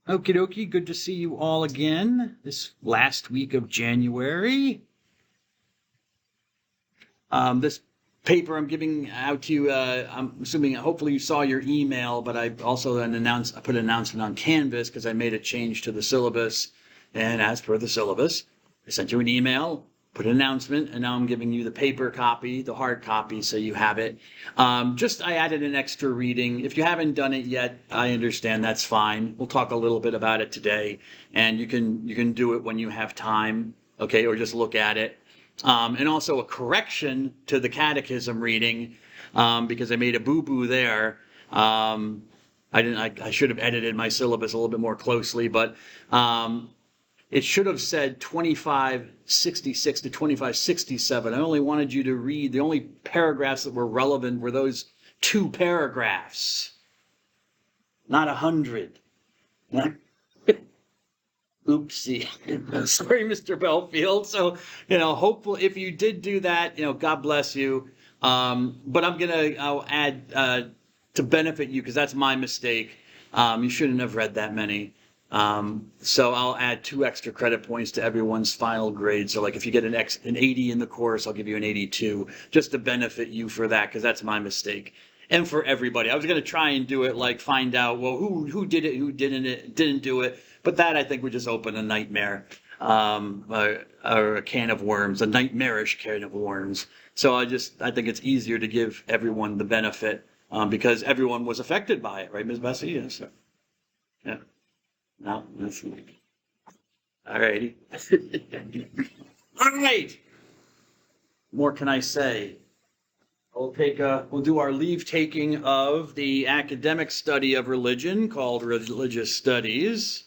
Okie dokie, good to see you all again this last week of January. This paper I'm giving out to you, I'm assuming, hopefully you saw your email, but I also then put an announcement on Canvas because I made a change to the syllabus. And as per the syllabus, I sent you an email, put an announcement, and now I'm giving you the paper copy, the hard copy, so you have it. I added an extra reading. If you haven't done it yet, I understand, that's fine. We'll talk a little bit about it today, and you can do it when you have time, okay, or just look at it. And also a correction to the catechism reading, because I made a boo-boo there. I should have edited my syllabus a little bit more closely, but it should have said 2566 to 2567. I only wanted you to read, the only paragraphs that were relevant were those 2 paragraphs, not 100. Oopsie. Sorry, Mr. Belfield. So, hopefully, if you did do that, God bless you. But I'll add to benefit you, because that's my mistake. You shouldn't have read that many. So I'll add 2 extra credit points to everyone's final grade. So like if you get an 80 in the course, I'll give you an 82, just to benefit you for that, because that's my mistake. And for everybody. I was going to try and do it, like find out, well, who did it, who didn't do it. But that, I think, would just open a nightmare, or a can of worms, a nightmarish can of worms. So I think it's easier to give everyone the benefit, because everyone was affected by it, right, Ms. Bessie? Yes. Yeah. No, that's all righty. All right. More can I say? We'll do our leave taking of the academic study of religion called Religious Studies.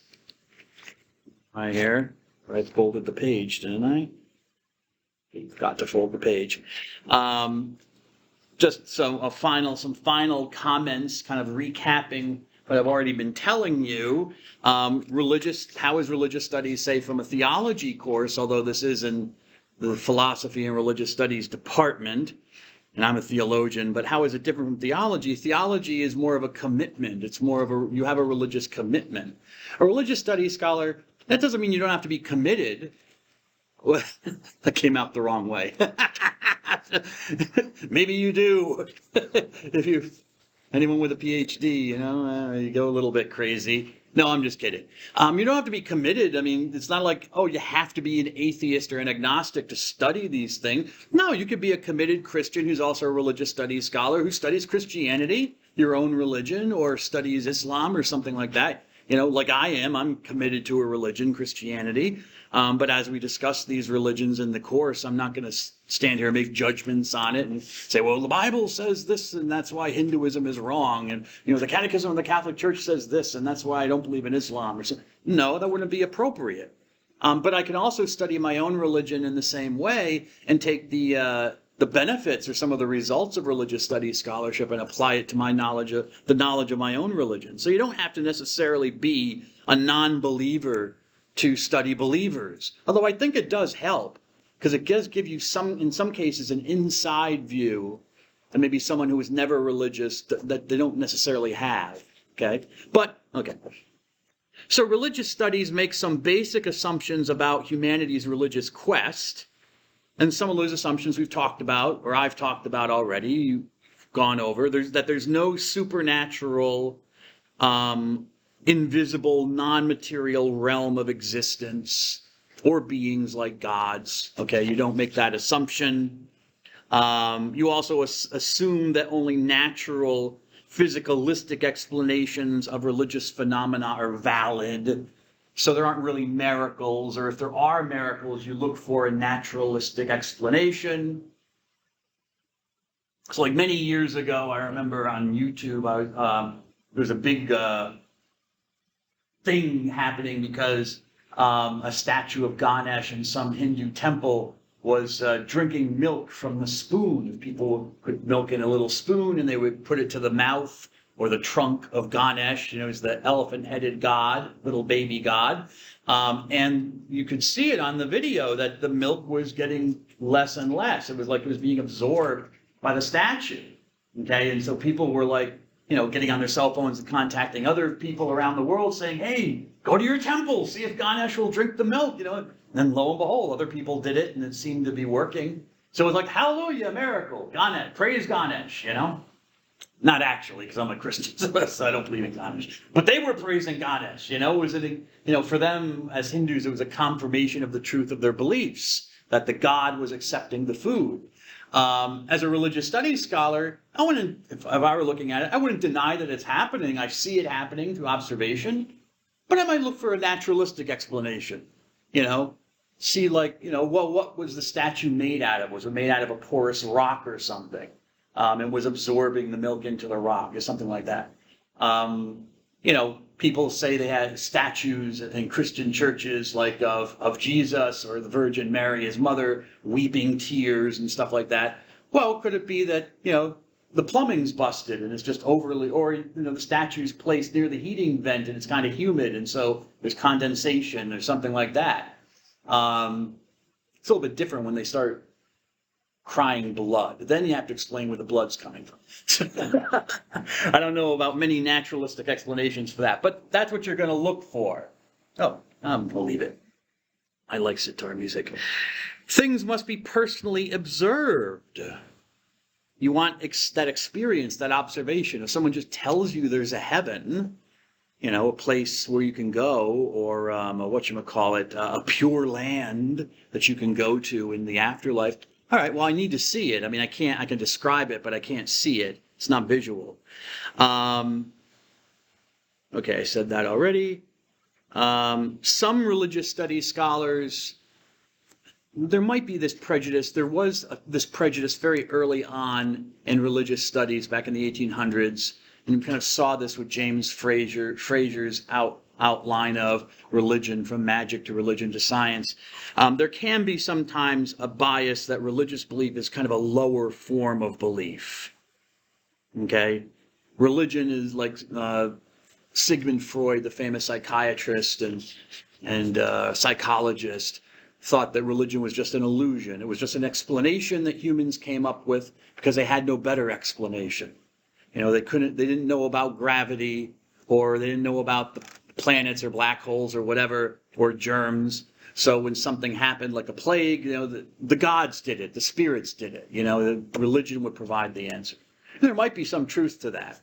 Right here. I folded the page, didn't I? Forgot to fold the page. Just some final comments, kind of recapping what I've already been telling you. How is religious studies, say, from a theology course, although this is in the philosophy and religious studies department, and I'm a theologian, but how is it different from theology? Theology is more of a commitment. It's more of you have a religious commitment. A religious studies scholar, that doesn't mean you don't have to be committed. Well, that came out the wrong way. Maybe you do. Anyone with a PhD, you go a little bit crazy. No, I'm just kidding. You don't have to be committed. I mean, it's not like, you have to be an atheist or an agnostic to study these things. No, you could be a committed Christian who's also a religious studies scholar who studies Christianity, your own religion, or studies Islam or something like that. Like I am, I'm committed to a religion, Christianity. But as we discuss these religions in the course, I'm not going to stand here and make judgments on it and say, well, the Bible says this, and that's why Hinduism is wrong. And, the Catechism of the Catholic Church says this, and that's why I don't believe in Islam. Or something. No, that wouldn't be appropriate. But I can also study my own religion in the same way and take the benefits or some of the results of religious studies scholarship and apply it to my the knowledge of my own religion. So you don't have to necessarily be a non-believer to study believers. Although I think it does help, because it does give you in some cases, an inside view, and maybe someone who is never religious that they don't necessarily have. Okay? So religious studies make some basic assumptions about humanity's religious quest. And some of those assumptions we've talked about, or I've talked about already, you've gone over. There's no supernatural, invisible, non-material realm of existence or beings like gods. Okay, you don't make that assumption. You also assume that only natural, physicalistic explanations of religious phenomena are valid. So there aren't really miracles, or if there are miracles, you look for a naturalistic explanation. So like many years ago, I remember on YouTube, there was a big thing happening because a statue of Ganesh in some Hindu temple was drinking milk from the spoon. People put milk in a little spoon and they would put it to the mouth or the trunk of Ganesh, is the elephant-headed god, little baby god. And you could see it on the video that the milk was getting less and less. It was like it was being absorbed by the statue. Okay, and so people were like, getting on their cell phones and contacting other people around the world saying, hey, go to your temple, see if Ganesh will drink the milk, And then lo and behold, other people did it and it seemed to be working. So it was like, hallelujah, miracle, Ganesh, praise Ganesh, Not actually, because I'm a Christian, so I don't believe in Ganesh. But they were praising Ganesh, Was it, for them as Hindus, it was a confirmation of the truth of their beliefs, that the god was accepting the food. As a religious studies scholar, if I were looking at it, I wouldn't deny that it's happening. I see it happening through observation, but I might look for a naturalistic explanation. See what was the statue made out of? Was it made out of a porous rock or something? And was absorbing the milk into the rock or something like that. People say they had statues in Christian churches like of Jesus or the Virgin Mary, his mother, weeping tears and stuff like that. Well, could it be that, the plumbing's busted and it's just overly, or, the statue's placed near the heating vent and it's kind of humid and so there's condensation or something like that. It's a little bit different when they start crying blood. Then you have to explain where the blood's coming from. I don't know about many naturalistic explanations for that, but that's what you're going to look for. Oh, believe it. I like sitar music. Things must be personally observed. You want that experience, that observation. If someone just tells you there's a heaven, a place where you can go, or a pure land that you can go to in the afterlife. All right, well, I need to see it. I mean, I can describe it, but I can't see it. It's not visual. Okay, I said that already. Some religious studies scholars, there might be this prejudice. There was this prejudice very early on in religious studies back in the 1800s, and you kind of saw this with James Frazier's outline of religion, from magic to religion to science. There can be sometimes a bias that religious belief is kind of a lower form of belief. Okay? Religion is like Sigmund Freud, the famous psychiatrist and psychologist, thought that religion was just an illusion. It was just an explanation that humans came up with because they had no better explanation. They didn't know about gravity, or they didn't know about the planets or black holes or whatever, or germs. So when something happened like a plague, the gods did it, the spirits did it. The religion would provide the answer. There might be some truth to that.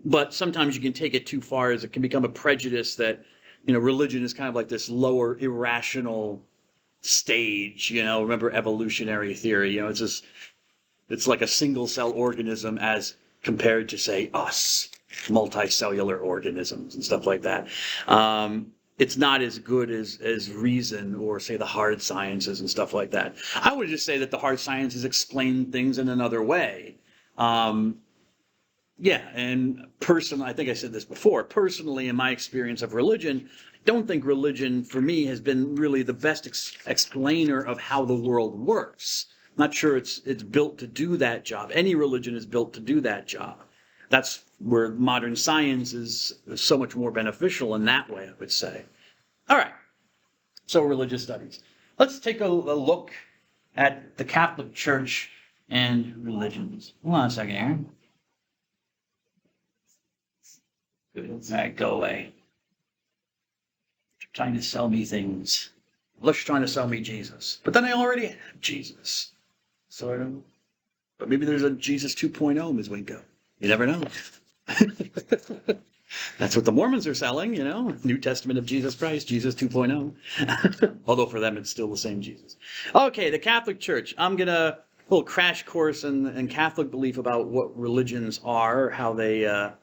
But sometimes you can take it too far, as it can become a prejudice that, religion is kind of like this lower irrational stage. Remember evolutionary theory, it's like a single cell organism as compared to, say, us, multicellular organisms and stuff like that. It's not as good as reason, or say the hard sciences and stuff like that. I would just say that the hard sciences explain things in another way. And personally, I think I said this before, personally, in my experience of religion, I don't think religion for me has been really the best explainer of how the world works. I'm not sure it's built to do that job. Any religion is built to do that job. That's where modern science is so much more beneficial in that way, I would say. All right, so religious studies. Let's take a look at the Catholic Church and religions. Hold on a second here. Good. All right, go away. You're trying to sell me things. Unless you're trying to sell me Jesus. But then I already have Jesus. Sort of. But maybe there's a Jesus 2.0, Ms. Winko. You never know. That's what the Mormons are selling, New Testament of Jesus Christ, Jesus 2.0. Although for them it's still the same Jesus. Okay, the Catholic Church. I'm going to a little crash course in Catholic belief about what religions are, how they how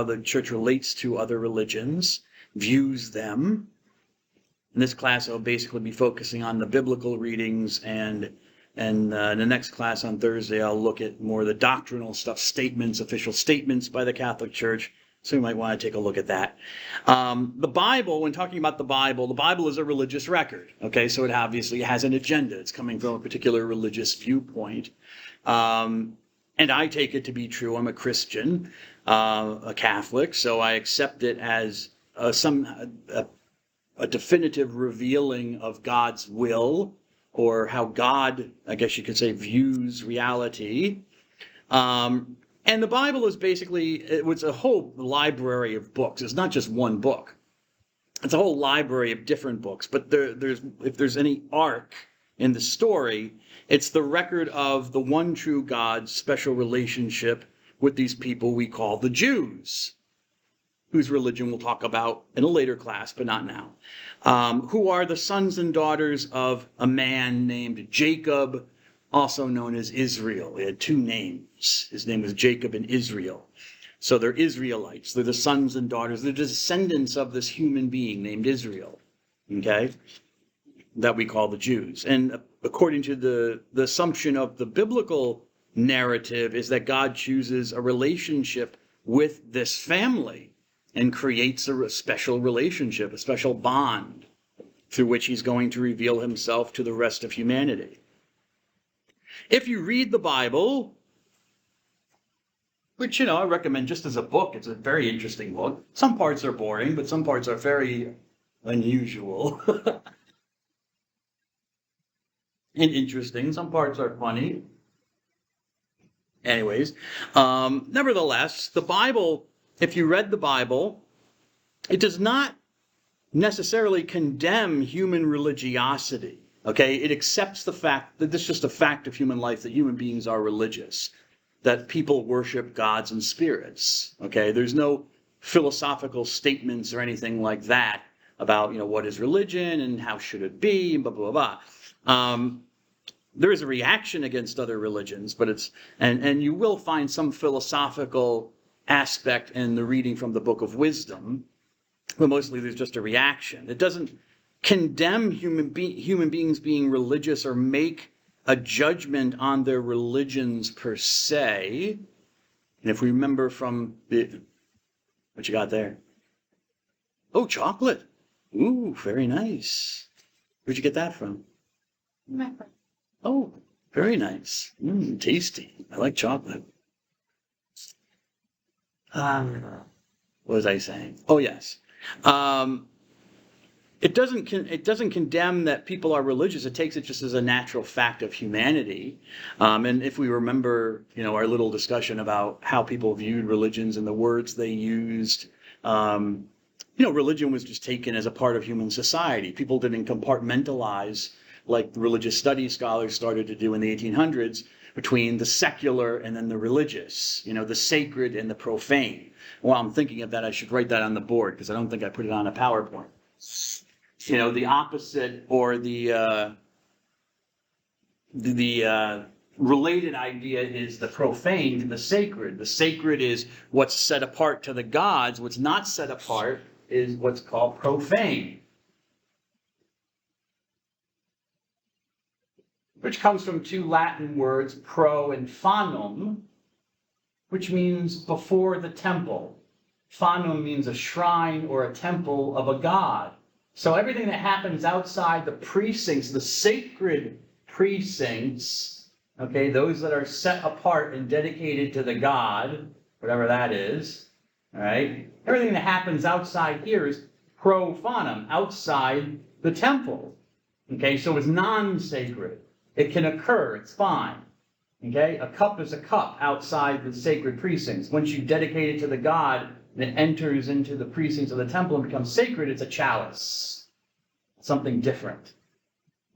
the church relates to other religions, views them. In this class, I'll basically be focusing on the biblical readings, and in the next class on Thursday, I'll look at more of the doctrinal stuff, statements, official statements by the Catholic Church. So you might want to take a look at that. The Bible, when talking about the Bible is a religious record. Okay, so it obviously has an agenda. It's coming from a particular religious viewpoint. And I take it to be true. I'm a Christian, a Catholic, so I accept it as a definitive revealing of God's will or how God, I guess you could say, views reality. And the Bible is basically, it was a whole library of books. It's not just one book. It's a whole library of different books. But if there's any arc in the story, it's the record of the one true God's special relationship with these people we call the Jews, whose religion we'll talk about in a later class, but not now, who are the sons and daughters of a man named Jacob, also known as Israel. He had two names. His name was Jacob and Israel. So they're Israelites. They're the sons and daughters. They're the descendants of this human being named Israel, okay, that we call the Jews. And according to the assumption of the biblical narrative is that God chooses a relationship with this family and creates a special relationship, a special bond through which he's going to reveal himself to the rest of humanity. If you read the Bible, which, I recommend just as a book, it's a very interesting book. Some parts are boring, but some parts are very unusual and interesting. Some parts are funny. Anyways, nevertheless, the Bible, if you read the Bible, it does not necessarily condemn human religiosity. Okay, it accepts the fact that this is just a fact of human life, that human beings are religious, that people worship gods and spirits. Okay, there's no philosophical statements or anything like that about, what is religion and how should it be, and blah, blah, blah. There is a reaction against other religions, but and you will find some philosophical aspect in the reading from the Book of Wisdom, but mostly there's just a reaction. It doesn't condemn human beings being religious or make a judgment on their religions per se. And if we remember from what you got there? Oh, chocolate. Ooh, very nice. Where'd you get that from? Oh, very nice. Tasty. I like chocolate. What was I saying? Oh, yes. It doesn't condemn that people are religious. It takes it just as a natural fact of humanity. And if we remember, our little discussion about how people viewed religions and the words they used, religion was just taken as a part of human society. People didn't compartmentalize like religious studies scholars started to do in the 1800s between the secular and then the religious, the sacred and the profane. While I'm thinking of that, I should write that on the board because I don't think I put it on a PowerPoint. The opposite or the related idea is the profane to the sacred. The sacred is what's set apart to the gods. What's not set apart is what's called profane, which comes from two Latin words, pro and fanum, which means before the temple. Fanum means a shrine or a temple of a god. So everything that happens outside the precincts, the sacred precincts, okay, those that are set apart and dedicated to the god, whatever that is, all right, everything that happens outside here is profanum, outside the temple. Okay, so it's non-sacred. It can occur, it's fine. Okay, a cup is a cup outside the sacred precincts. Once you dedicate it to the god, and it enters into the precincts of the temple and becomes sacred, it's a chalice. Something different.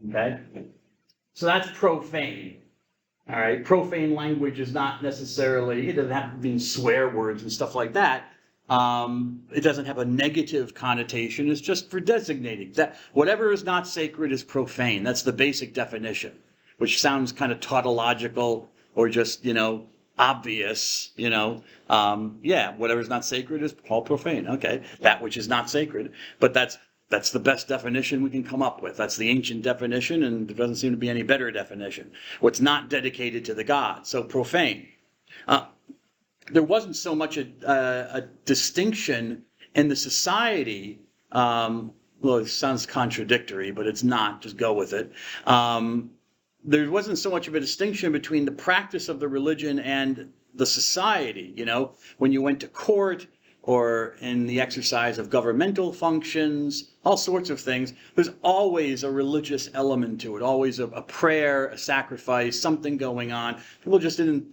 Okay? So that's profane. All right? Profane language is not necessarily, it doesn't have to be swear words and stuff like that. It doesn't have a negative connotation. It's just for designating that whatever is not sacred is profane. That's the basic definition, which sounds kind of tautological or just, obvious, whatever's not sacred is called profane. Okay, that which is not sacred. But that's the best definition we can come up with. That's the ancient definition, and there doesn't seem to be any better definition. What's not dedicated to the god, so profane. There wasn't so much a distinction in the society. Well, it sounds contradictory, but it's not. Just go with it. There wasn't so much of a distinction between the practice of the religion and the society. When you went to court, or in the exercise of governmental functions, all sorts of things, there's always a religious element to it, always a prayer, a sacrifice, something going on. People just didn't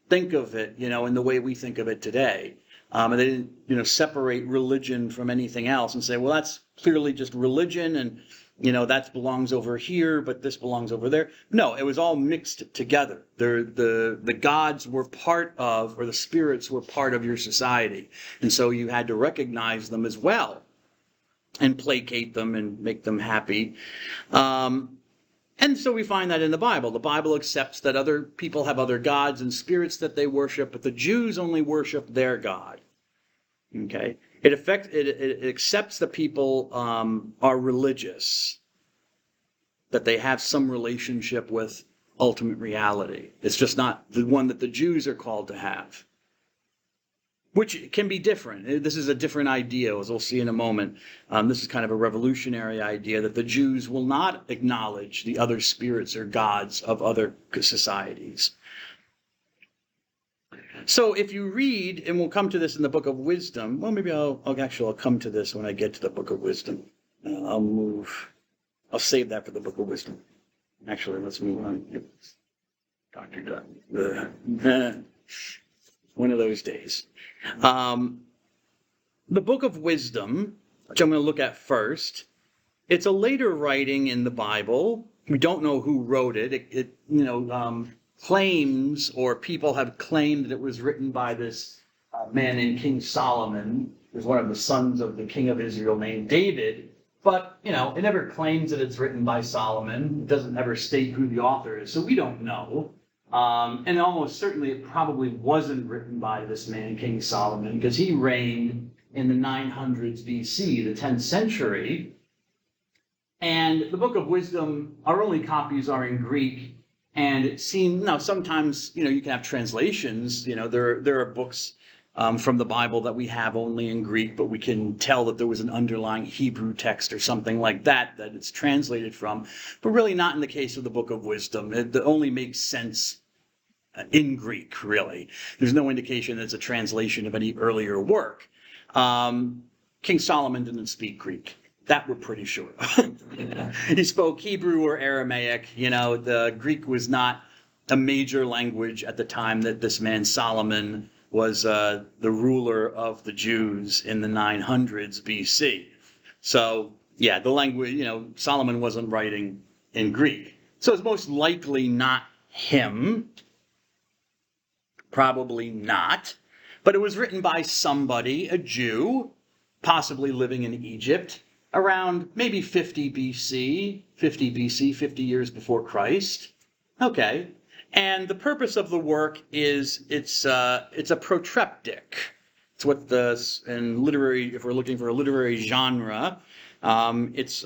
think of it, in the way we think of it today. And they didn't, separate religion from anything else and say, well, that's clearly just religion, and that belongs over here, but this belongs over there. No, it was all mixed together. The gods were part of, or the spirits were part of your society. And so you had to recognize them as well and placate them and make them happy. And so we find that in the Bible. The Bible accepts that other people have other gods and spirits that they worship, but the Jews only worship their God. Okay? It accepts that people are religious, that they have some relationship with ultimate reality. It's just not the one that the Jews are called to have, which can be different. This is a different idea, as we'll see in a moment. This is kind of a revolutionary idea that the Jews will not acknowledge the other spirits or gods of other societies. So if you read, and we'll come to this in the Book of Wisdom, well, maybe I'll come to this when I get to the Book of Wisdom. I'll save that for the Book of Wisdom. Actually, let's move on. Dr. Dunn. One of those days. The Book of Wisdom, which I'm going to look at first, it's a later writing in the Bible. We don't know who wrote it. It claims, or people have claimed, that it was written by this man named King Solomon. He was one of the sons of the king of Israel named David. But, it never claims that it's written by Solomon. It doesn't ever state who the author is, so we don't know. And almost certainly it probably wasn't written by this man, King Solomon, because he reigned in the 900s BC, the 10th century. And the Book of Wisdom, our only copies are in Greek. And it seems, now sometimes, you can have translations. There are books from the Bible that we have only in Greek, but we can tell that there was an underlying Hebrew text or something like that it's translated from. But really not in the case of the Book of Wisdom. It only makes sense in Greek, really. There's no indication that it's a translation of any earlier work. King Solomon didn't speak Greek. That we're pretty sure of. He spoke Hebrew or Aramaic. The Greek was not a major language at the time that this man Solomon was the ruler of the Jews in the 900s BC. So, yeah, the language, Solomon wasn't writing in Greek. So it's most likely not him. Probably not. But it was written by somebody, a Jew, possibly living in Egypt, around maybe 50 BC, 50 years before Christ. Okay. And the purpose of the work is it's a protreptic. It's what in literary, if we're looking for a literary genre, it's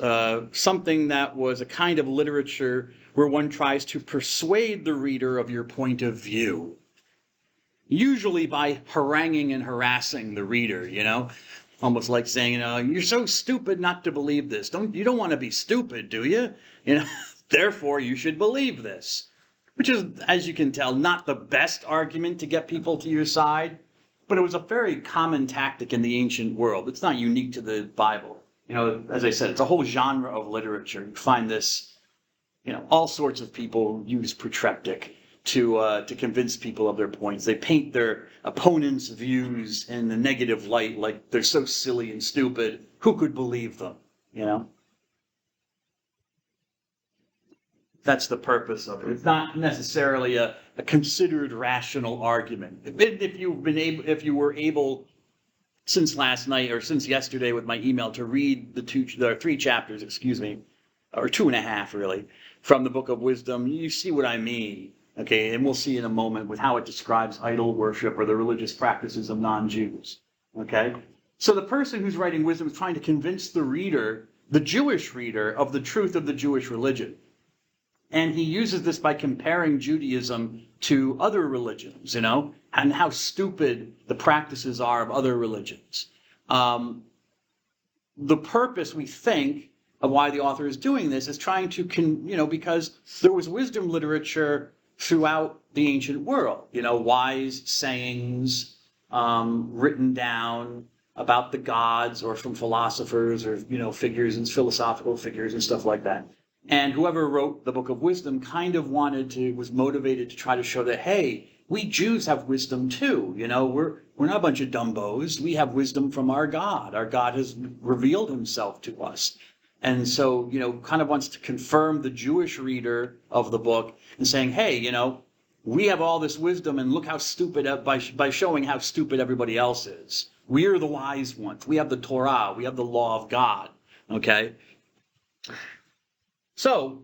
something that was a kind of literature where one tries to persuade the reader of your point of view. Usually by haranguing and harassing the reader, almost like saying, you're so stupid not to believe this. You don't want to be stupid, do you? Therefore you should believe this. Which is, as you can tell, not the best argument to get people to your side, but it was a very common tactic in the ancient world. It's not unique to the Bible. As I said, it's a whole genre of literature. You find this, all sorts of people use protreptic to convince people of their points. They paint their opponents' views in a negative light, like they're so silly and stupid. Who could believe them? That's the purpose of it. It's not necessarily a considered rational argument. If you were able, since last night or since yesterday with my email, to read the 3 chapters, or 2.5 really, from the Book of Wisdom, you see what I mean. Okay, and we'll see in a moment with how it describes idol worship or the religious practices of non-Jews. Okay, so the person who's writing Wisdom is trying to convince the reader, the Jewish reader, of the truth of the Jewish religion. And he uses this by comparing Judaism to other religions, and how stupid the practices are of other religions. The purpose, we think, of why the author is doing this is trying to, because there was wisdom literature throughout the ancient world, wise sayings, written down about the gods or from philosophers or figures and philosophical figures and stuff like that. And whoever wrote the Book of Wisdom kind of was motivated to try to show that, hey, we Jews have wisdom too. We're not a bunch of dumbos. We have wisdom from our God. Our God has revealed himself to us. And so, kind of wants to confirm the Jewish reader of the book and saying, hey, we have all this wisdom and look how stupid, by showing how stupid everybody else is. We are the wise ones. We have the Torah. We have the law of God. Okay? So,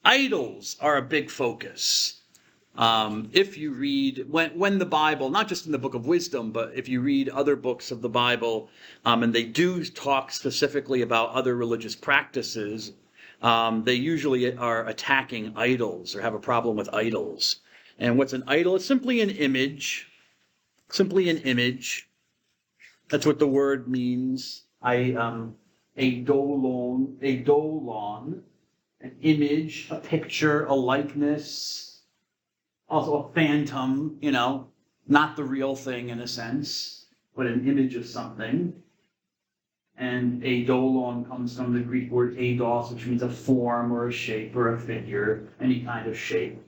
idols are a big focus. If you read, when the Bible, not just in the Book of Wisdom, but if you read other books of the Bible, and they do talk specifically about other religious practices, they usually are attacking idols or have a problem with idols. And what's an idol? It's simply an image. Simply an image. That's what the word means. A dolon, an image, a picture, a likeness, also a phantom, not the real thing in a sense, but an image of something. And eidolon comes from the Greek word eidos, which means a form or a shape or a figure, any kind of shape.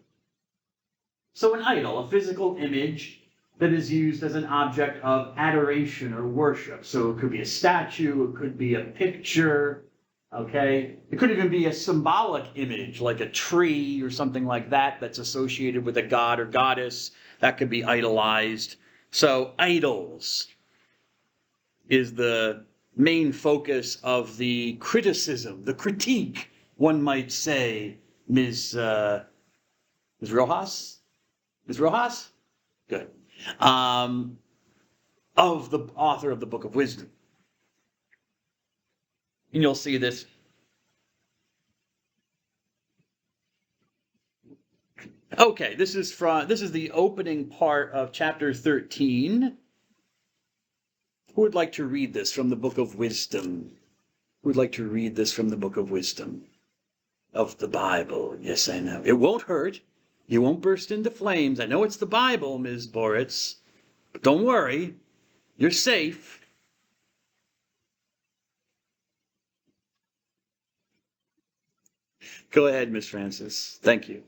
So an idol, a physical image that is used as an object of adoration or worship. So it could be a statue, it could be a picture, okay? It could even be a symbolic image, like a tree or something like that, that's associated with a god or goddess. That could be idolized. So idols is the main focus of the criticism, the critique, one might say, Ms. Rojas? Ms. Rojas? Good. Of the author of the Book of Wisdom. And you'll see this. Okay, this is the opening part of chapter 13. Who would like to read this from the Book of Wisdom? Who would like to read this from the Book of Wisdom of the Bible? Yes, I know. It won't hurt. You won't burst into flames. I know it's the Bible, Ms. Boritz, but don't worry. You're safe. Go ahead, Miss Francis. Thank you.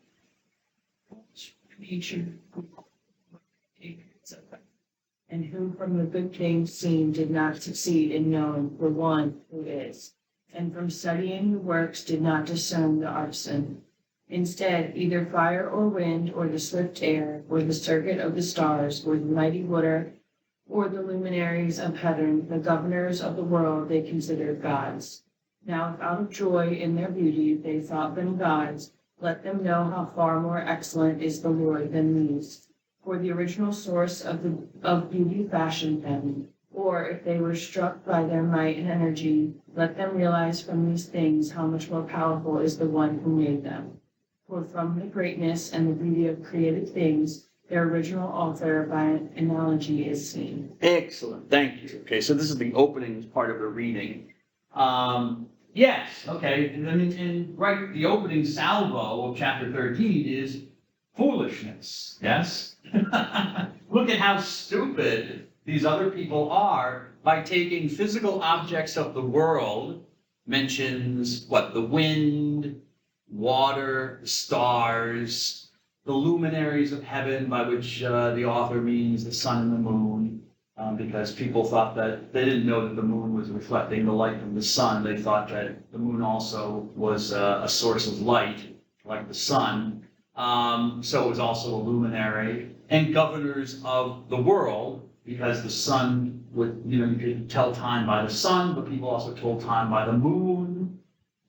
And who from the good things seen did not succeed in knowing the one who is, and from studying the works did not discern the artisan. Instead, either fire or wind, or the swift air, or the circuit of the stars, or the mighty water, or the luminaries of heaven, the governors of the world they considered gods. Now if out of joy in their beauty they thought them gods, let them know how far more excellent is the Lord than these. For the original source of beauty fashioned them. Or if they were struck by their might and energy, let them realize from these things how much more powerful is the one who made them. For from the greatness and the beauty of created things, their original author by analogy is seen. Excellent, thank you. Okay, so this is the opening part of the reading. Yes, okay, and right, the opening salvo of chapter 13 is foolishness, yes? Look at how stupid these other people are by taking physical objects of the world, mentions, the wind, water, stars, the luminaries of heaven, by which the author means the sun and the moon, because people thought that, they didn't know that the moon was reflecting the light from the sun. They thought that the moon also was a source of light, like the sun. So it was also a luminary. And governors of the world, because the sun would, you could tell time by the sun, but people also told time by the moon.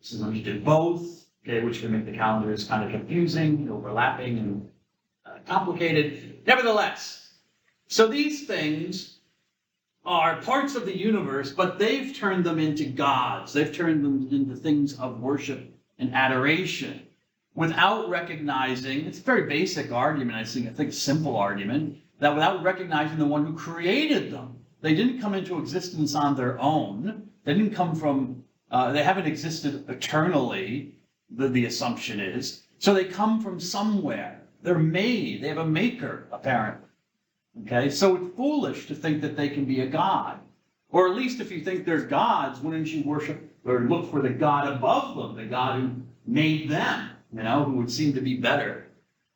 Sometimes you did both. Okay, which can make the calendars kind of confusing, overlapping, and complicated. Nevertheless, so these things are parts of the universe, but they've turned them into gods. They've turned them into things of worship and adoration without recognizing, it's a very basic argument, I think a simple argument, that without recognizing the one who created them. They didn't come into existence on their own. They didn't come from, they haven't existed eternally. The assumption is. So they come from somewhere. They're made. They have a maker, apparently. Okay, so it's foolish to think that they can be a god. Or at least if you think they're gods, wouldn't you worship or look for the God above them, the God who made them, who would seem to be better?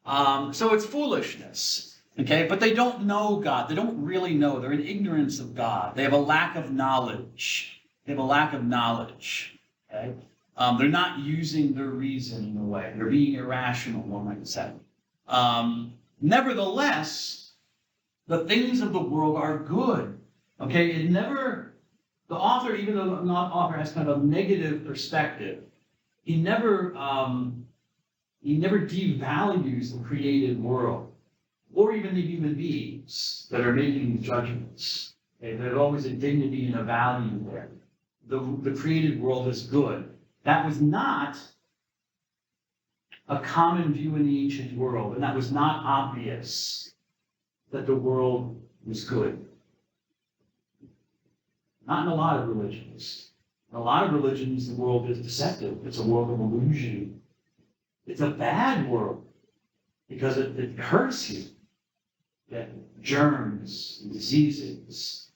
So it's foolishness. Okay, but they don't know God. They don't really know. They're in ignorance of God. They have a lack of knowledge. They have a lack of knowledge. Okay, they're not using their reason in a way. They're being irrational, one might say. Nevertheless, the things of the world are good. Okay, the author, even though the author has kind of a negative perspective, he never devalues the created world, or even the human beings that are making judgments. Okay, there's always a dignity and a value there. The created world is good. That was not a common view in the ancient world, and that was not obvious that the world was good. Not in a lot of religions. In a lot of religions, the world is deceptive. It's a world of illusion. It's a bad world because it hurts you. Yeah, germs, diseases,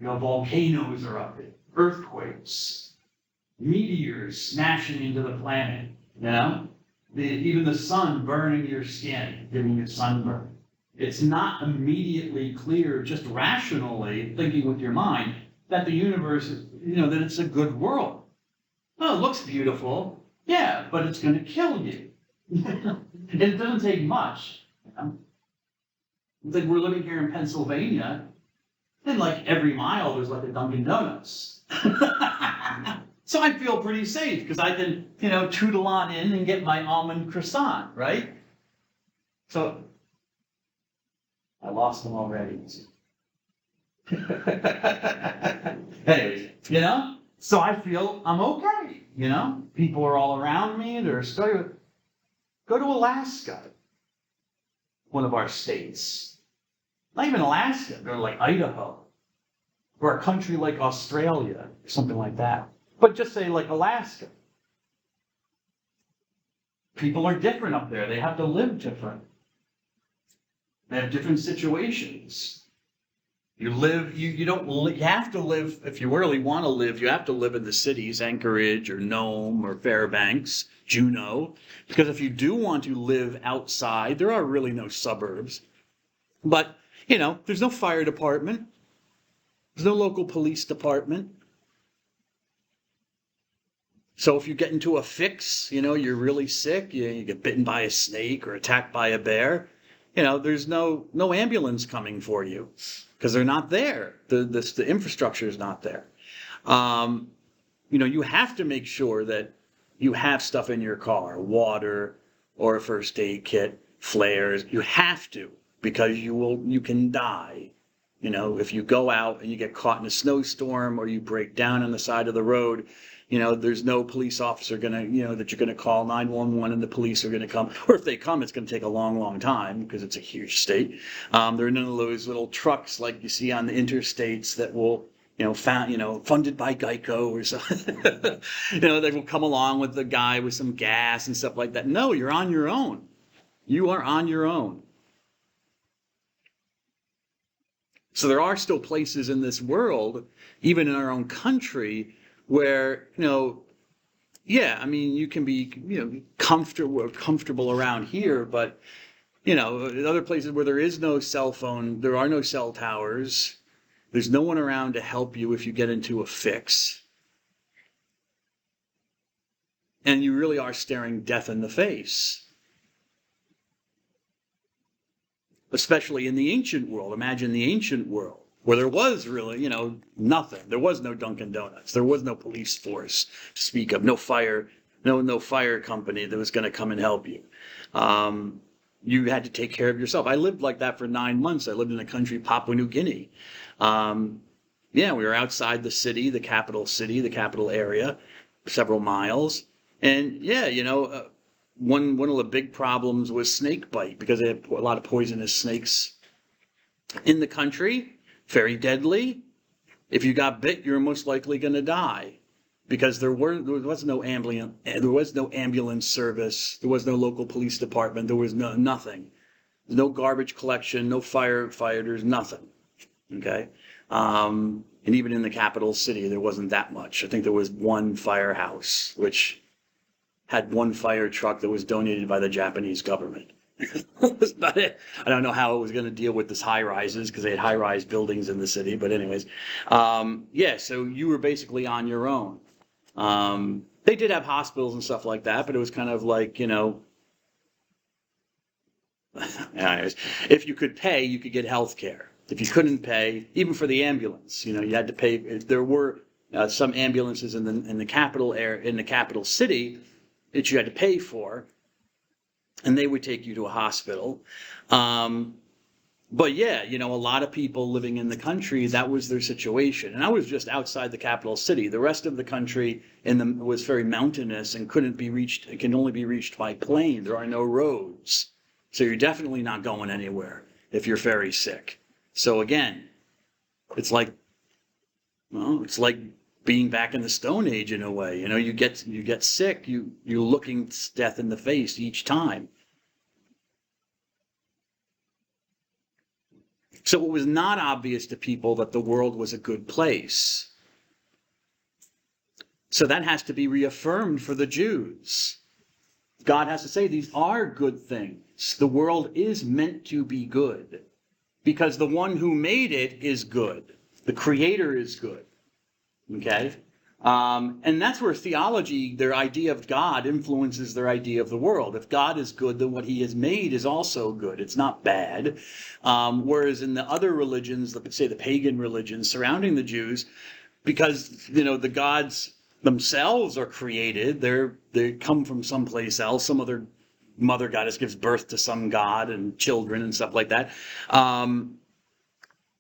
volcanoes are up there, earthquakes, meteors smashing into the planet, even the sun burning your skin, giving you sunburn. It's not immediately clear, just rationally thinking with your mind, that the universe is, that it's a good world. Oh, it looks beautiful. Yeah, but it's going to kill you. It doesn't take much. Like we're living here in Pennsylvania, and like every mile there's like a Dunkin' Donuts. So I feel pretty safe because I can, tootle on in and get my almond croissant, right? So I lost them already. Anyways, so I feel I'm okay, People are all around me. They're still. Go to Alaska, one of our states. Not even Alaska, they're like Idaho. Or a country like Australia, or something like that. But just say like Alaska. People are different up there. They have to live different. They have different situations. You have to live, if you really want to live, you have to live in the cities, Anchorage or Nome or Fairbanks, Juneau. Because if you do want to live outside, there are really no suburbs. But, there's no fire department. There's no local police department. So if you get into a fix, you're really sick, you get bitten by a snake or attacked by a bear, there's no ambulance coming for you because they're not there. The infrastructure is not there. You have to make sure that you have stuff in your car, water or a first aid kit, flares. You have to, because you can die. If you go out and you get caught in a snowstorm or you break down on the side of the road, there's no police officer that you're going to call 911 and the police are going to come. Or if they come, it's going to take a long, long time because it's a huge state. There are none of those little trucks like you see on the interstates that will, funded by Geico or something. They will come along with the guy with some gas and stuff like that. No, you're on your own. You are on your own. So there are still places in this world, even in our own country, where, you can be, comfortable around here, but, in other places where there is no cell phone, there are no cell towers, there's no one around to help you if you get into a fix. And you really are staring death in the face. Especially in the ancient world. Imagine the ancient world, where there was really, nothing. There was no Dunkin' Donuts. There was no police force to speak of. No fire company that was going to come and help you. You had to take care of yourself. I lived like that for 9 months. I lived in a country, Papua New Guinea. We were outside the city, the capital area, several miles. And one of the big problems was snake bite, because they have a lot of poisonous snakes in the country, very deadly. If you got bit, you're most likely going to die, because there was no ambulance service, there was no local police department, there was nothing. no garbage collection, no firefighters, nothing. Okay. And even in the capital city, there wasn't that much. I think there was one firehouse, which had one fire truck that was donated by the Japanese government. That's about it. I don't know how it was going to deal with this high rises because they had high rise buildings in the city. But anyways, yeah, so you were basically on your own. They did have hospitals and stuff like that, but it was kind of like, anyways, if you could pay, you could get health care. If you couldn't pay, even for the ambulance, you had to pay. There were some ambulances in the capital city that you had to pay for, and they would take you to a hospital. But yeah, a lot of people living in the country, that was their situation. And I was just outside the capital city. The rest of the country was very mountainous and couldn't be reached. It can only be reached by plane. There are no roads. So you're definitely not going anywhere if you're very sick. So again, it's like being back in the Stone Age in a way. You get sick, you're looking death in the face each time. So it was not obvious to people that the world was a good place. So that has to be reaffirmed for the Jews. God has to say these are good things. The world is meant to be good because the one who made it is good. The Creator is good. Okay? And that's where theology, their idea of God, influences their idea of the world. If God is good, then what he has made is also good. It's not bad. Whereas in the other religions, say the pagan religions surrounding the Jews, because, the gods themselves are created, they come from someplace else, some other mother goddess gives birth to some god and children and stuff like that.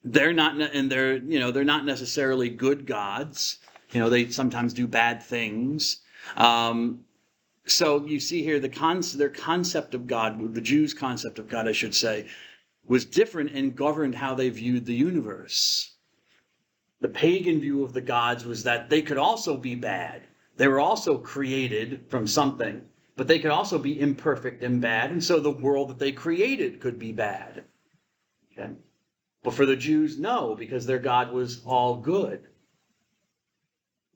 They're not necessarily good gods. They sometimes do bad things. So you see here their concept of God, the Jews' concept of God, I should say, was different and governed how they viewed the universe. The pagan view of the gods was that they could also be bad. They were also created from something, but they could also be imperfect and bad, and so the world that they created could be bad. Okay? But for the Jews, no, because their God was all good.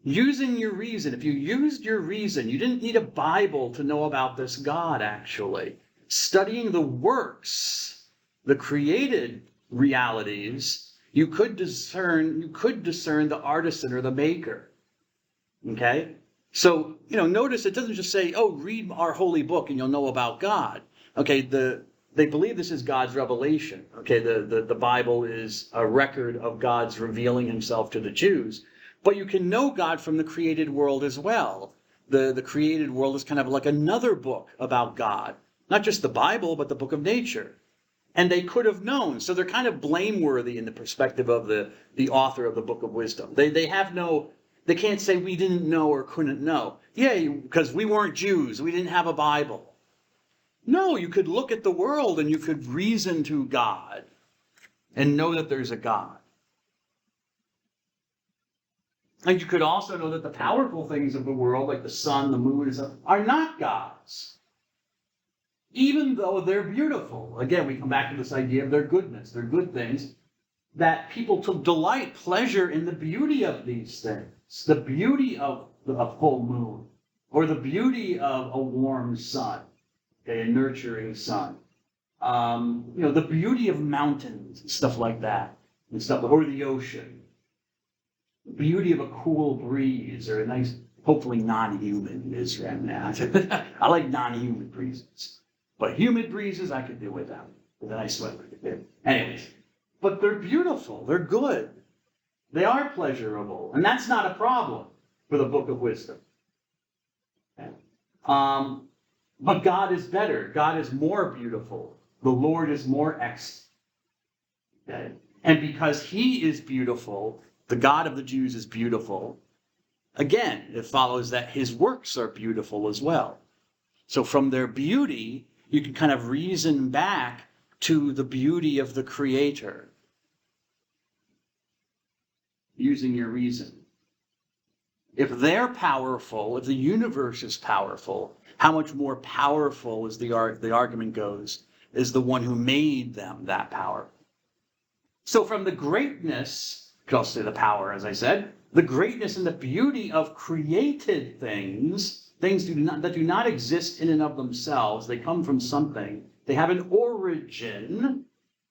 Using your reason. If you used your reason, you didn't need a Bible to know about this God, actually. Studying the works, the created realities, you could discern the artisan or the maker. Okay? So, notice it doesn't just say, read our holy book and you'll know about God. Okay, they believe this is God's revelation. Okay, the Bible is a record of God's revealing himself to the Jews. But you can know God from the created world as well. The created world is kind of like another book about God. Not just the Bible, but the book of nature. And they could have known. So they're kind of blameworthy in the perspective of the author of the Book of Wisdom. They can't say we didn't know or couldn't know. Yeah, because we weren't Jews. We didn't have a Bible. No, you could look at the world and you could reason to God and know that there's a God. And you could also know that the powerful things of the world, like the sun, the moon, and stuff, are not gods. Even though they're beautiful. Again, we come back to this idea of their goodness. They're good things. That people took delight, pleasure in the beauty of these things. The beauty of a full moon. Or the beauty of a warm sun. Okay, a nurturing sun. The beauty of mountains, and stuff like that. And stuff, or the ocean. The beauty of a cool breeze, or a nice, hopefully non-humid is right now. I like non-humid breezes. But humid breezes I could do without. But then I sweat like a bit. Anyways, but they're beautiful. They're good. They are pleasurable. And that's not a problem for the Book of Wisdom. Okay. But God is better. God is more beautiful. The Lord is more excellent. Okay. And because he is beautiful, the God of the Jews is beautiful. Again, it follows that his works are beautiful as well. So from their beauty, you can kind of reason back to the beauty of the Creator. Using your reason. If they're powerful, if the universe is powerful, how much more powerful, as the argument goes, is the one who made them that power. So from the greatness, you could also say the power, as I said, the greatness and the beauty of created things, things that do not exist in and of themselves, they come from something. They have an origin.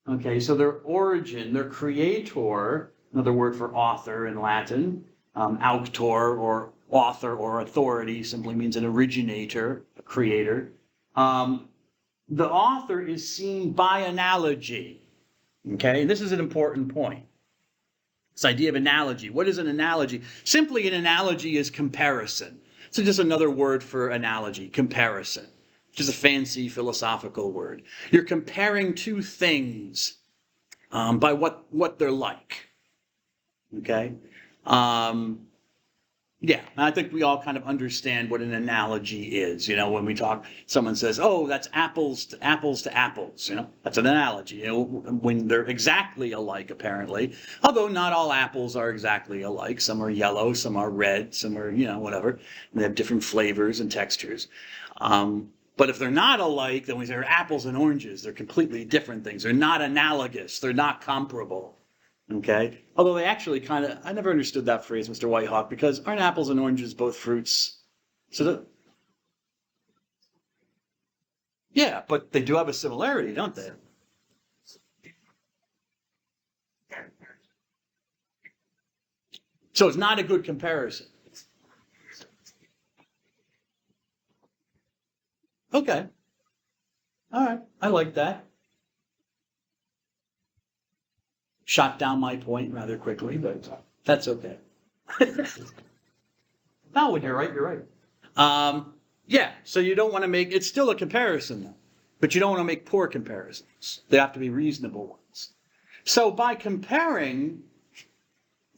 Okay, so their origin, their creator, another word for author in Latin, auctor or author or authority simply means an originator, a creator. The author is seen by analogy. Okay, and this is an important point. This idea of analogy. What is an analogy? Simply an analogy is comparison. So just another word for analogy, comparison, which is a fancy philosophical word. You're comparing two things by what they're like. Okay? Yeah, I think we all kind of understand what an analogy is. You know, when we talk, someone says, "Oh, that's apples to apples." You know, that's an analogy. You know, when they're exactly alike, apparently. Although not all apples are exactly alike. Some are yellow, some are red, some are, you know, whatever. And they have different flavors and textures. But if they're not alike, then we say they're apples and oranges. They're completely different things. They're not analogous. They're not comparable. Okay? Although they actually kind of, I never understood that phrase, Mr. Whitehawk, because aren't apples and oranges both fruits? Yeah, but they do have a similarity, don't they? So it's not a good comparison. Okay. All right. I like that. Shot down my point rather quickly, but that's okay. No, when you're right, you're right. Yeah, so you don't want to make, it's still a comparison though, but you don't want to make poor comparisons. They have to be reasonable ones. So by comparing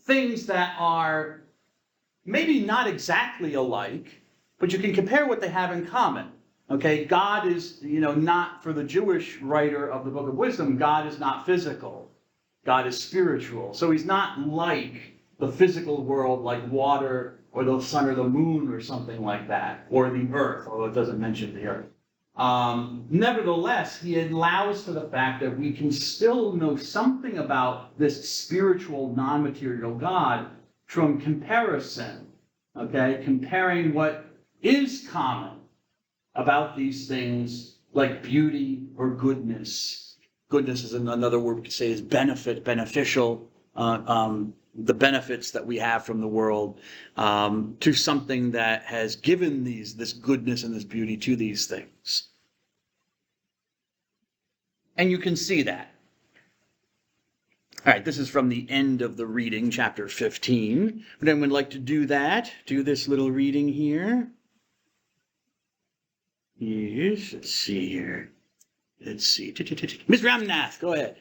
things that are maybe not exactly alike, but you can compare what they have in common. Okay, God is, not, for the Jewish writer of the Book of Wisdom, God is not physical. God is spiritual. So he's not like the physical world, like water or the sun or the moon or something like that, or the earth, although it doesn't mention the earth. Nevertheless, he allows for the fact that we can still know something about this spiritual, non-material God from comparison. Okay, comparing what is common about these things, like beauty or goodness. Goodness is another word we could say is beneficial, the benefits that we have from the world, to something that has given this goodness and this beauty to these things. And you can see that. All right, this is from the end of the reading, chapter 15. Would anyone like to do that? Do this little reading here? Yes, let's see here. Let's see. Ms. Ramnath, go ahead.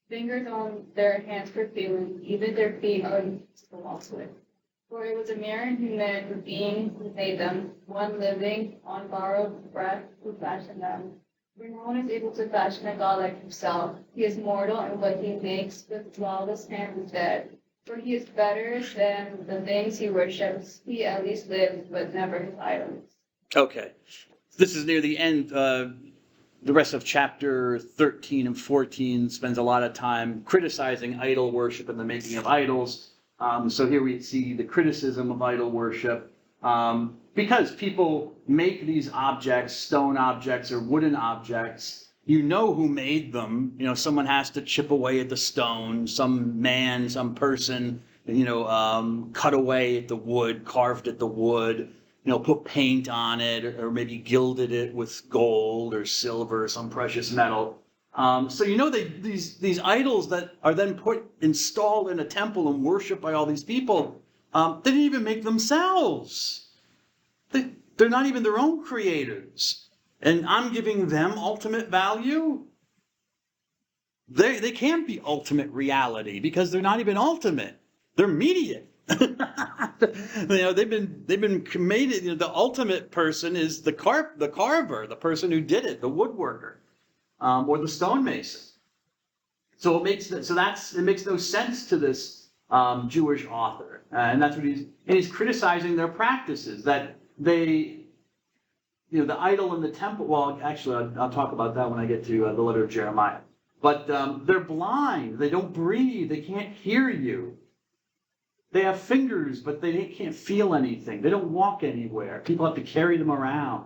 Fingers on their hands for feeling, even their feet are used to walk with. For it was a man who made the being who made them, one living on borrowed breath who fashioned them. For no one is able to fashion a God like himself. He is mortal, and what he makes with lawless hand is dead. For he is better than the things he worships. He at least lives, but never his idols. Okay. This is near the end. The rest of chapter 13 and 14 spends a lot of time criticizing idol worship and the making of idols. So here we see the criticism of idol worship. Because people make these objects, stone objects or wooden objects, you know who made them. Someone has to chip away at the stone, some man, some person, cut away at the wood, carved at the wood, put paint on it, or maybe gilded it with gold or silver or some precious metal. So these idols that are then installed in a temple and worshipped by all these people, they didn't even make themselves. They're not even their own creators. And I'm giving them ultimate value? They can't be ultimate reality because they're not even ultimate. They're mediate. They've been made. The ultimate person is the carver, the person who did it, the woodworker, or the stonemason. So it makes no sense to this Jewish author. And that's what he's criticizing their practices, that they, the idol in the temple, well, actually, I'll talk about that when I get to the letter of Jeremiah. But they're blind, they don't breathe, they can't hear you. They have fingers, but they can't feel anything. They don't walk anywhere. People have to carry them around.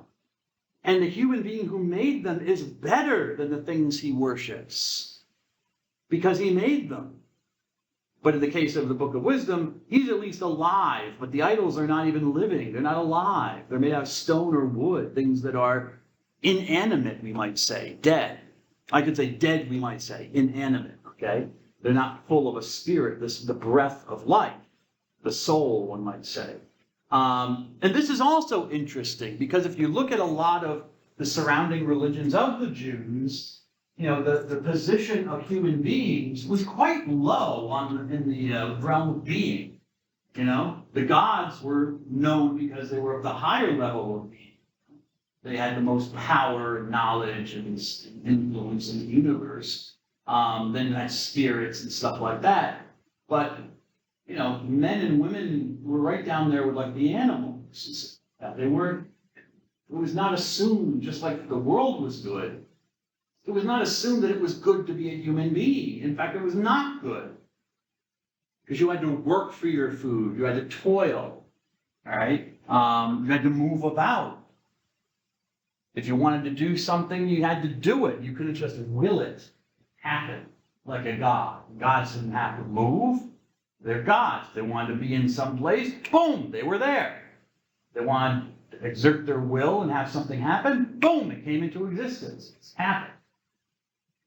And the human being who made them is better than the things he worships, because he made them. But in the case of the Book of Wisdom, he's at least alive, but the idols are not even living. They're not alive. They're made out of stone or wood, things that are inanimate, we might say, dead. I could say dead, we might say, inanimate, okay? They're not full of a spirit, the breath of life, the soul, one might say. And this is also interesting, because if you look at a lot of the surrounding religions of the Jews, the position of human beings was quite low in the realm of being. The gods were known because they were of the higher level of being. They had the most power and knowledge and influence in the universe. Then you had spirits and stuff like that. But, men and women were right down there with like the animals. It was not assumed, just like the world was good, it was not assumed that it was good to be a human being. In fact, it was not good. Because you had to work for your food. You had to toil. All right? You had to move about. If you wanted to do something, you had to do it. You couldn't just will it happen like a god. Gods didn't have to move. They're gods. They wanted to be in some place. Boom! They were there. They wanted to exert their will and have something happen. Boom! It came into existence. It's happened.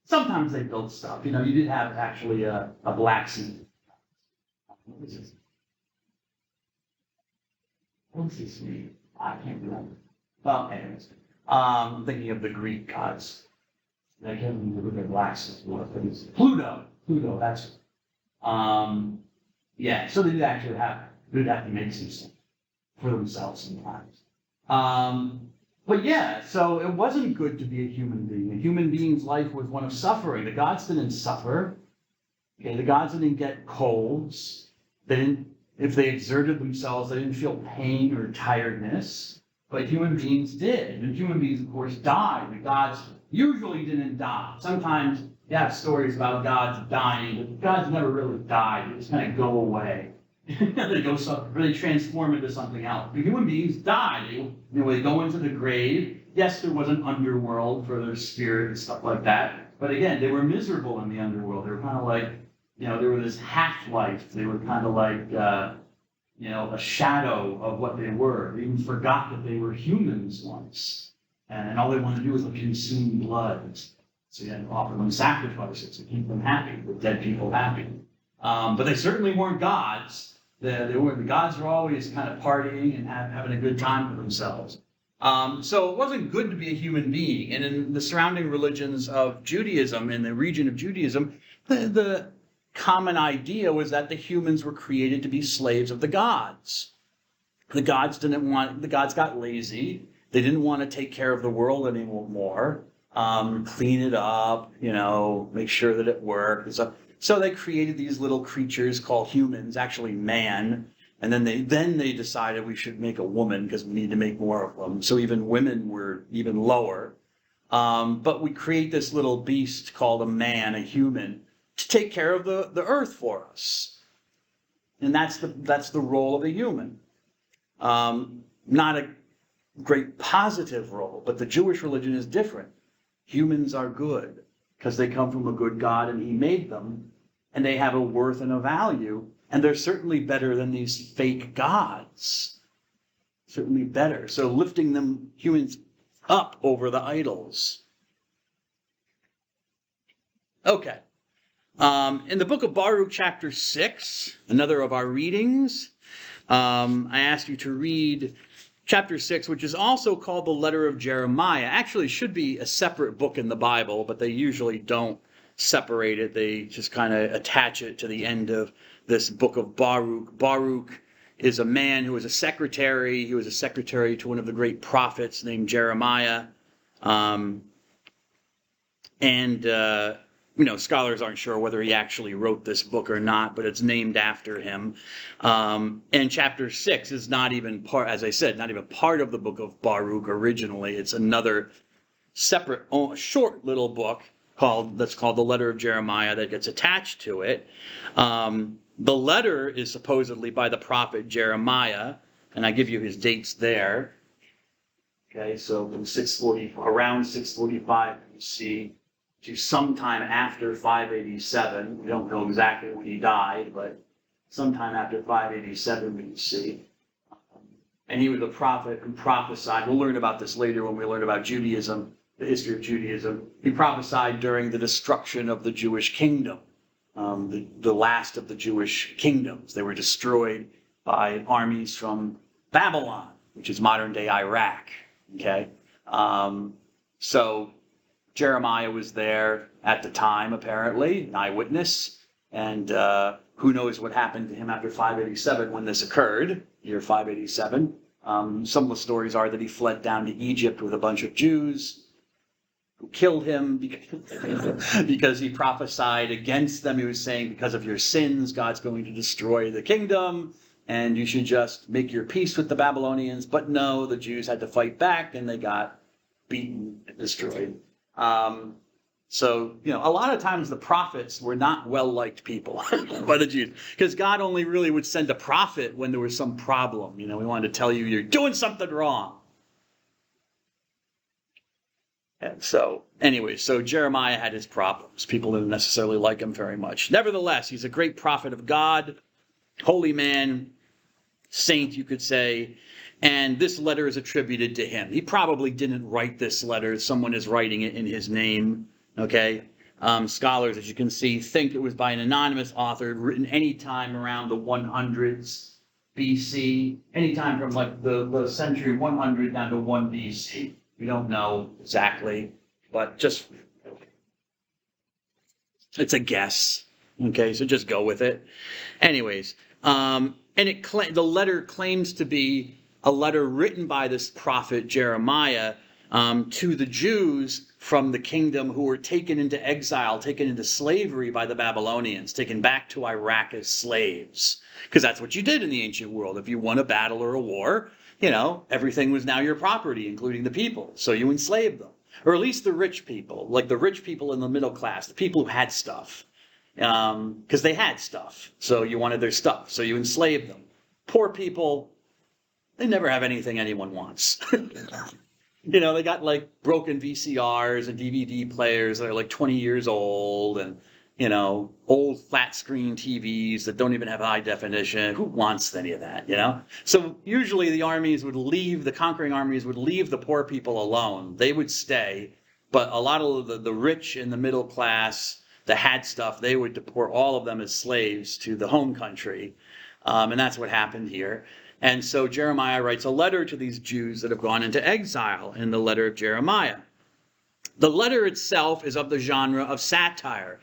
Sometimes they built stuff. You did have actually a blacksmith. What is this? What's this mean? I can't remember. Well, anyways. I'm thinking of the Greek gods. I can't remember what their blacksmith was. Pluto, that's it. Yeah, so they'd actually have to make some stuff for themselves sometimes. But yeah, so it wasn't good to be a human being. A human being's life was one of suffering. The gods didn't suffer. Okay, the gods didn't get colds. If they exerted themselves, they didn't feel pain or tiredness. But human beings did. And human beings, of course, died. The gods usually didn't die. Sometimes you have stories about gods dying, but the gods never really died. They just kind of go away. They transform into something else. But human beings die. They go into the grave. Yes, there was an underworld for their spirit and stuff like that. But again, they were miserable in the underworld. They were kind of like, they were this half-life. They were kind of like, a shadow of what they were. They even forgot that they were humans once. And all they wanted to do was consume blood. So you had to offer them sacrifices to keep them happy, the dead people happy. But they certainly weren't gods. The gods were always kind of partying and having a good time for themselves. So it wasn't good to be a human being. And in the surrounding religions of Judaism, in the region of Judaism, the common idea was that the humans were created to be slaves of the gods. The gods got lazy. They didn't want to take care of the world anymore, clean it up, make sure that it worked and stuff. So they created these little creatures called humans, actually man, and then they decided we should make a woman because we need to make more of them. So even women were even lower. But we create this little beast called a man, a human, to take care of the earth for us. And that's the role of a human. Not a great positive role, but the Jewish religion is different. Humans are good because they come from a good God and he made them, and they have a worth and a value, and they're certainly better than these fake gods. Certainly better. So lifting them, humans, up over the idols. Okay. In the book of Baruch, chapter 6, another of our readings, I asked you to read chapter 6, which is also called the letter of Jeremiah. Actually, it should be a separate book in the Bible, but they usually don't separate it. They just kind of attach it to the end of this book of Baruch. Baruch is a man who was a secretary. He was a secretary to one of the great prophets named Jeremiah. scholars aren't sure whether he actually wrote this book or not, but it's named after him. And chapter 6 is not even part, as I said, not even part of the book of Baruch originally. It's another separate, short little book that's called the Letter of Jeremiah that gets attached to it. The letter is supposedly by the prophet Jeremiah, and I give you his dates there. Okay, so from around 645 BC to sometime after 587. We don't know exactly when he died, but sometime after 587 BC. And he was a prophet who prophesied. We'll learn about this later when we learn about Judaism, the history of Judaism. He prophesied during the destruction of the Jewish kingdom, the last of the Jewish kingdoms. They were destroyed by armies from Babylon, which is modern-day Iraq. Okay, so Jeremiah was there at the time, apparently, an eyewitness, and who knows what happened to him after 587 when this occurred, year 587. Some of the stories are that he fled down to Egypt with a bunch of Jews who killed him because he prophesied against them. He was saying, because of your sins, God's going to destroy the kingdom, and you should just make your peace with the Babylonians. But no, the Jews had to fight back, and they got beaten and destroyed. So, a lot of times the prophets were not well-liked people by the Jews, because God only really would send a prophet when there was some problem. We wanted to tell you you're doing something wrong. And so, anyway, so Jeremiah had his problems. People didn't necessarily like him very much. Nevertheless, he's a great prophet of God, holy man, saint, you could say. And this letter is attributed to him. He probably didn't write this letter. Someone is writing it in his name. Okay? Scholars, as you can see, think it was by an anonymous author, written any time around the 100s BC, anytime from like the century 100 down to 1 BC. We don't know exactly, but just, it's a guess. Okay, so just go with it. Anyways, and the letter claims to be a letter written by this prophet Jeremiah to the Jews from the kingdom who were taken into exile, taken into slavery by the Babylonians, taken back to Iraq as slaves. Because that's what you did in the ancient world. If you won a battle or a war, everything was now your property, including the people. So you enslaved them. Or at least the rich people, like the rich people in the middle class, the people who had stuff. Because they had stuff. So you wanted their stuff. So you enslaved them. Poor people, they never have anything anyone wants. They got like broken VCRs and DVD players that are like 20 years old, and, old flat screen TVs that don't even have high definition. Who wants any of that, So usually the conquering armies would leave the poor people alone. They would stay, but a lot of the rich and the middle class that had stuff, they would deport all of them as slaves to the home country. And that's what happened here. And so Jeremiah writes a letter to these Jews that have gone into exile in the letter of Jeremiah. The letter itself is of the genre of satire.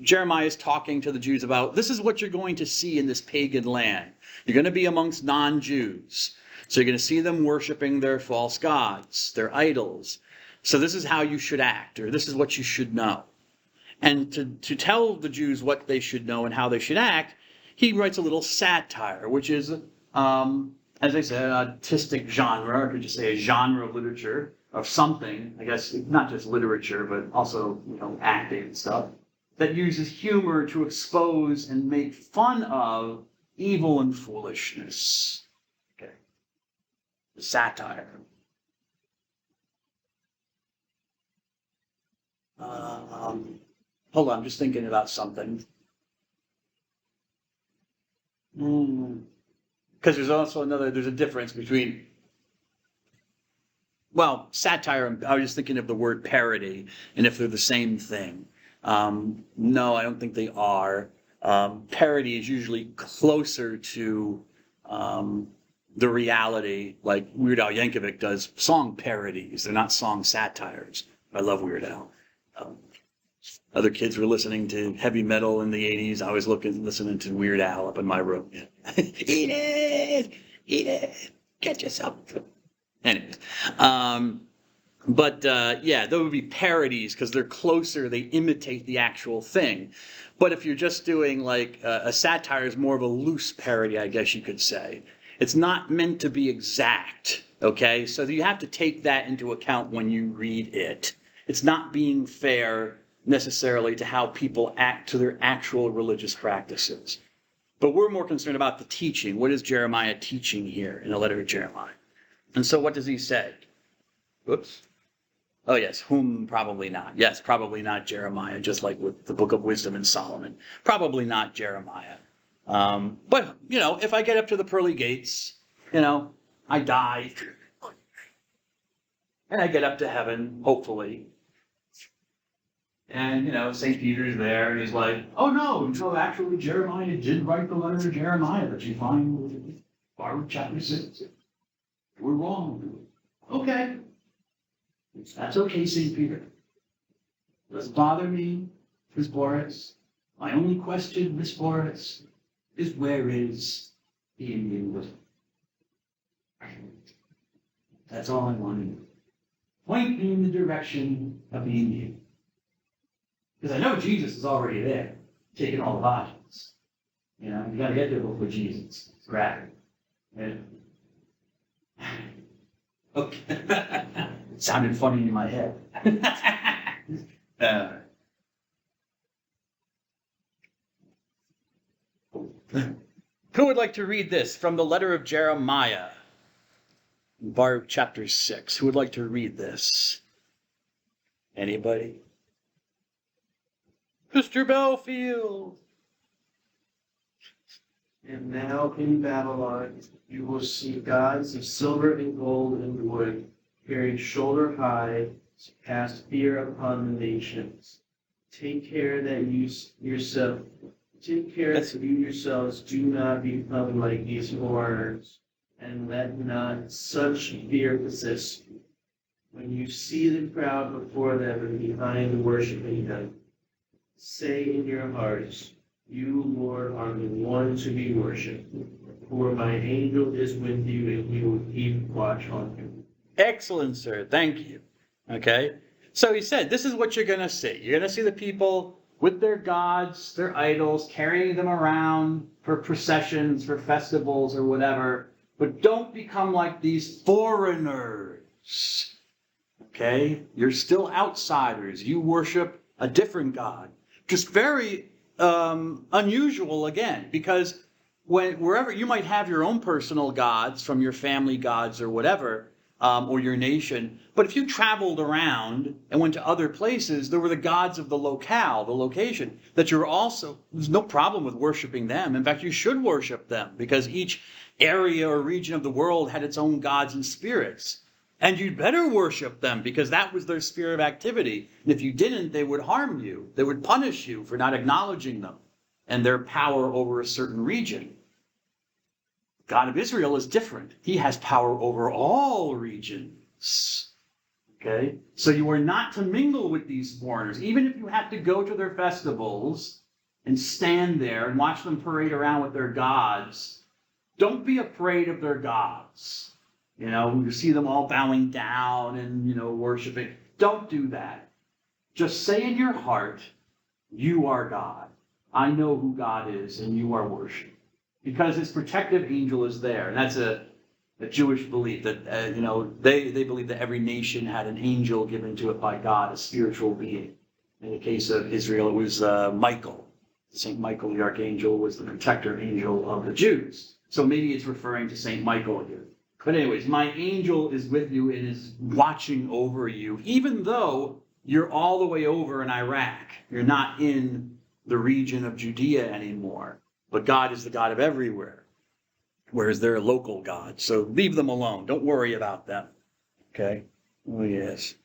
Jeremiah is talking to the Jews about, this is what you're going to see in this pagan land. You're going to be amongst non-Jews. So you're going to see them worshiping their false gods, their idols. So this is how you should act, or this is what you should know. And to tell the Jews what they should know and how they should act, he writes a little satire, which is, as I said, an artistic genre, or could you say a genre of literature, of something, I guess, not just literature, but also, acting and stuff, that uses humor to expose and make fun of evil and foolishness. Okay. The satire. Hold on, I'm just thinking about something. Because there's also there's a difference between, satire, I was just thinking of the word parody, and if they're the same thing. No, I don't think they are. Parody is usually closer to the reality, like Weird Al Yankovic does song parodies. They're not song satires. I love Weird Al. Other kids were listening to heavy metal in the 80s. I was listening to Weird Al up in my room. Yeah. Eat it! Eat it! Get yourself. Anyways. But yeah, those would be parodies because they're closer, they imitate the actual thing. But if you're just doing like a satire is more of a loose parody, I guess you could say. It's not meant to be exact, okay? So you have to take that into account when you read it. It's not being fair necessarily to how people act to their actual religious practices. But we're more concerned about the teaching. What is Jeremiah teaching here in the letter of Jeremiah? And so what does he say? Whoops. Oh, yes, whom probably not. Yes, probably not Jeremiah, just like with the book of wisdom and Solomon. Probably not Jeremiah. But, if I get up to the pearly gates, I die, and I get up to heaven, hopefully. And, St. Peter's there, and he's like, oh, no, actually, Jeremiah did write the letter to Jeremiah that you find in Baruch chapter 6. We're wrong. Okay. That's okay, St. Peter. Doesn't bother me, Miss Boris. My only question, Miss Boris, is where is the Indian wisdom? That's all I want to know. Point me in the direction of the Indian. Because I know Jesus is already there, taking all the vodkas. You got to get there before Jesus. It's rapid. And okay. It sounded funny in my head. Who would like to read this from the letter of Jeremiah, Baruch chapter 6? Who would like to read this? Anybody? Mr. Belfield. And now in Babylon you will see gods of silver and gold and wood, carried shoulder high, to cast fear upon the nations. Take care that you yourselves do not become like these foreigners, and let not such fear possess you. When you see the crowd before them and behind worshiping them, say in your hearts, you, Lord, are the one to be worshipped, for my angel is with you, and he will keep watch on you. Excellent, sir. Thank you. Okay. So he said, this is what you're going to see. You're going to see the people with their gods, their idols, carrying them around for processions, for festivals, or whatever. But don't become like these foreigners. Okay? You're still outsiders. You worship a different God. Just very unusual again, because wherever you might have your own personal gods from your family gods or whatever, or your nation, but if you traveled around and went to other places, there were the gods of the locale, the location, that you're also, there's no problem with worshiping them. In fact, you should worship them because each area or region of the world had its own gods and spirits. And you'd better worship them because that was their sphere of activity. And if you didn't, they would harm you. They would punish you for not acknowledging them and their power over a certain region. God of Israel is different. He has power over all regions. Okay? So you are not to mingle with these foreigners. Even if you have to go to their festivals and stand there and watch them parade around with their gods, don't be afraid of their gods. You see them all bowing down and, worshiping. Don't do that. Just say in your heart, you are God. I know who God is, and you are worshipped. Because his protective angel is there. And that's a Jewish belief that, they believe that every nation had an angel given to it by God, a spiritual being. In the case of Israel, it was Michael. St. Michael the Archangel was the protector angel of the Jews. So maybe it's referring to St. Michael here. But anyways, my angel is with you and is watching over you, even though you're all the way over in Iraq. You're not in the region of Judea anymore. But God is the God of everywhere, whereas they're a local God. So leave them alone. Don't worry about them. Okay? Oh, yes.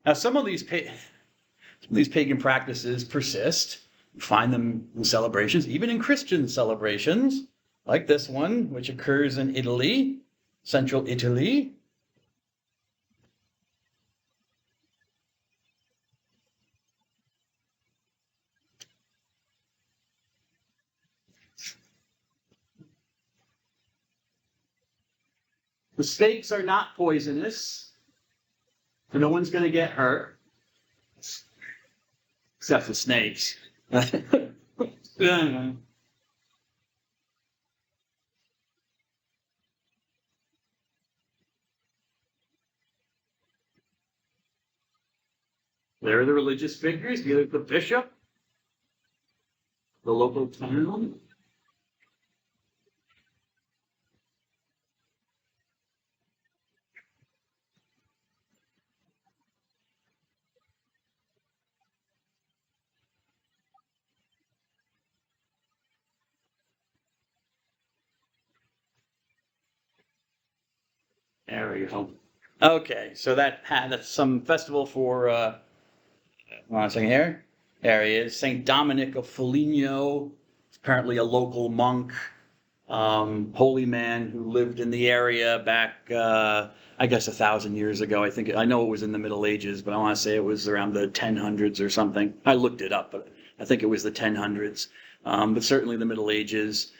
Now, some of these pagan practices persist. You find them in celebrations, even in Christian celebrations, like this one, which occurs in Italy, central Italy. The snakes are not poisonous. So no one's going to get hurt. Except the snakes. Yeah. There are the religious figures, the bishop, the local town. There we go. Okay, so that's some festival for hold on a second here. There he is, Saint Dominic of Foligno. Apparently a local monk, holy man who lived in the area back, I guess, 1,000 years ago. I know it was in the Middle Ages, but I want to say it was around the 1000s or something. I looked it up, but I think it was the 1000s. But certainly the Middle Ages.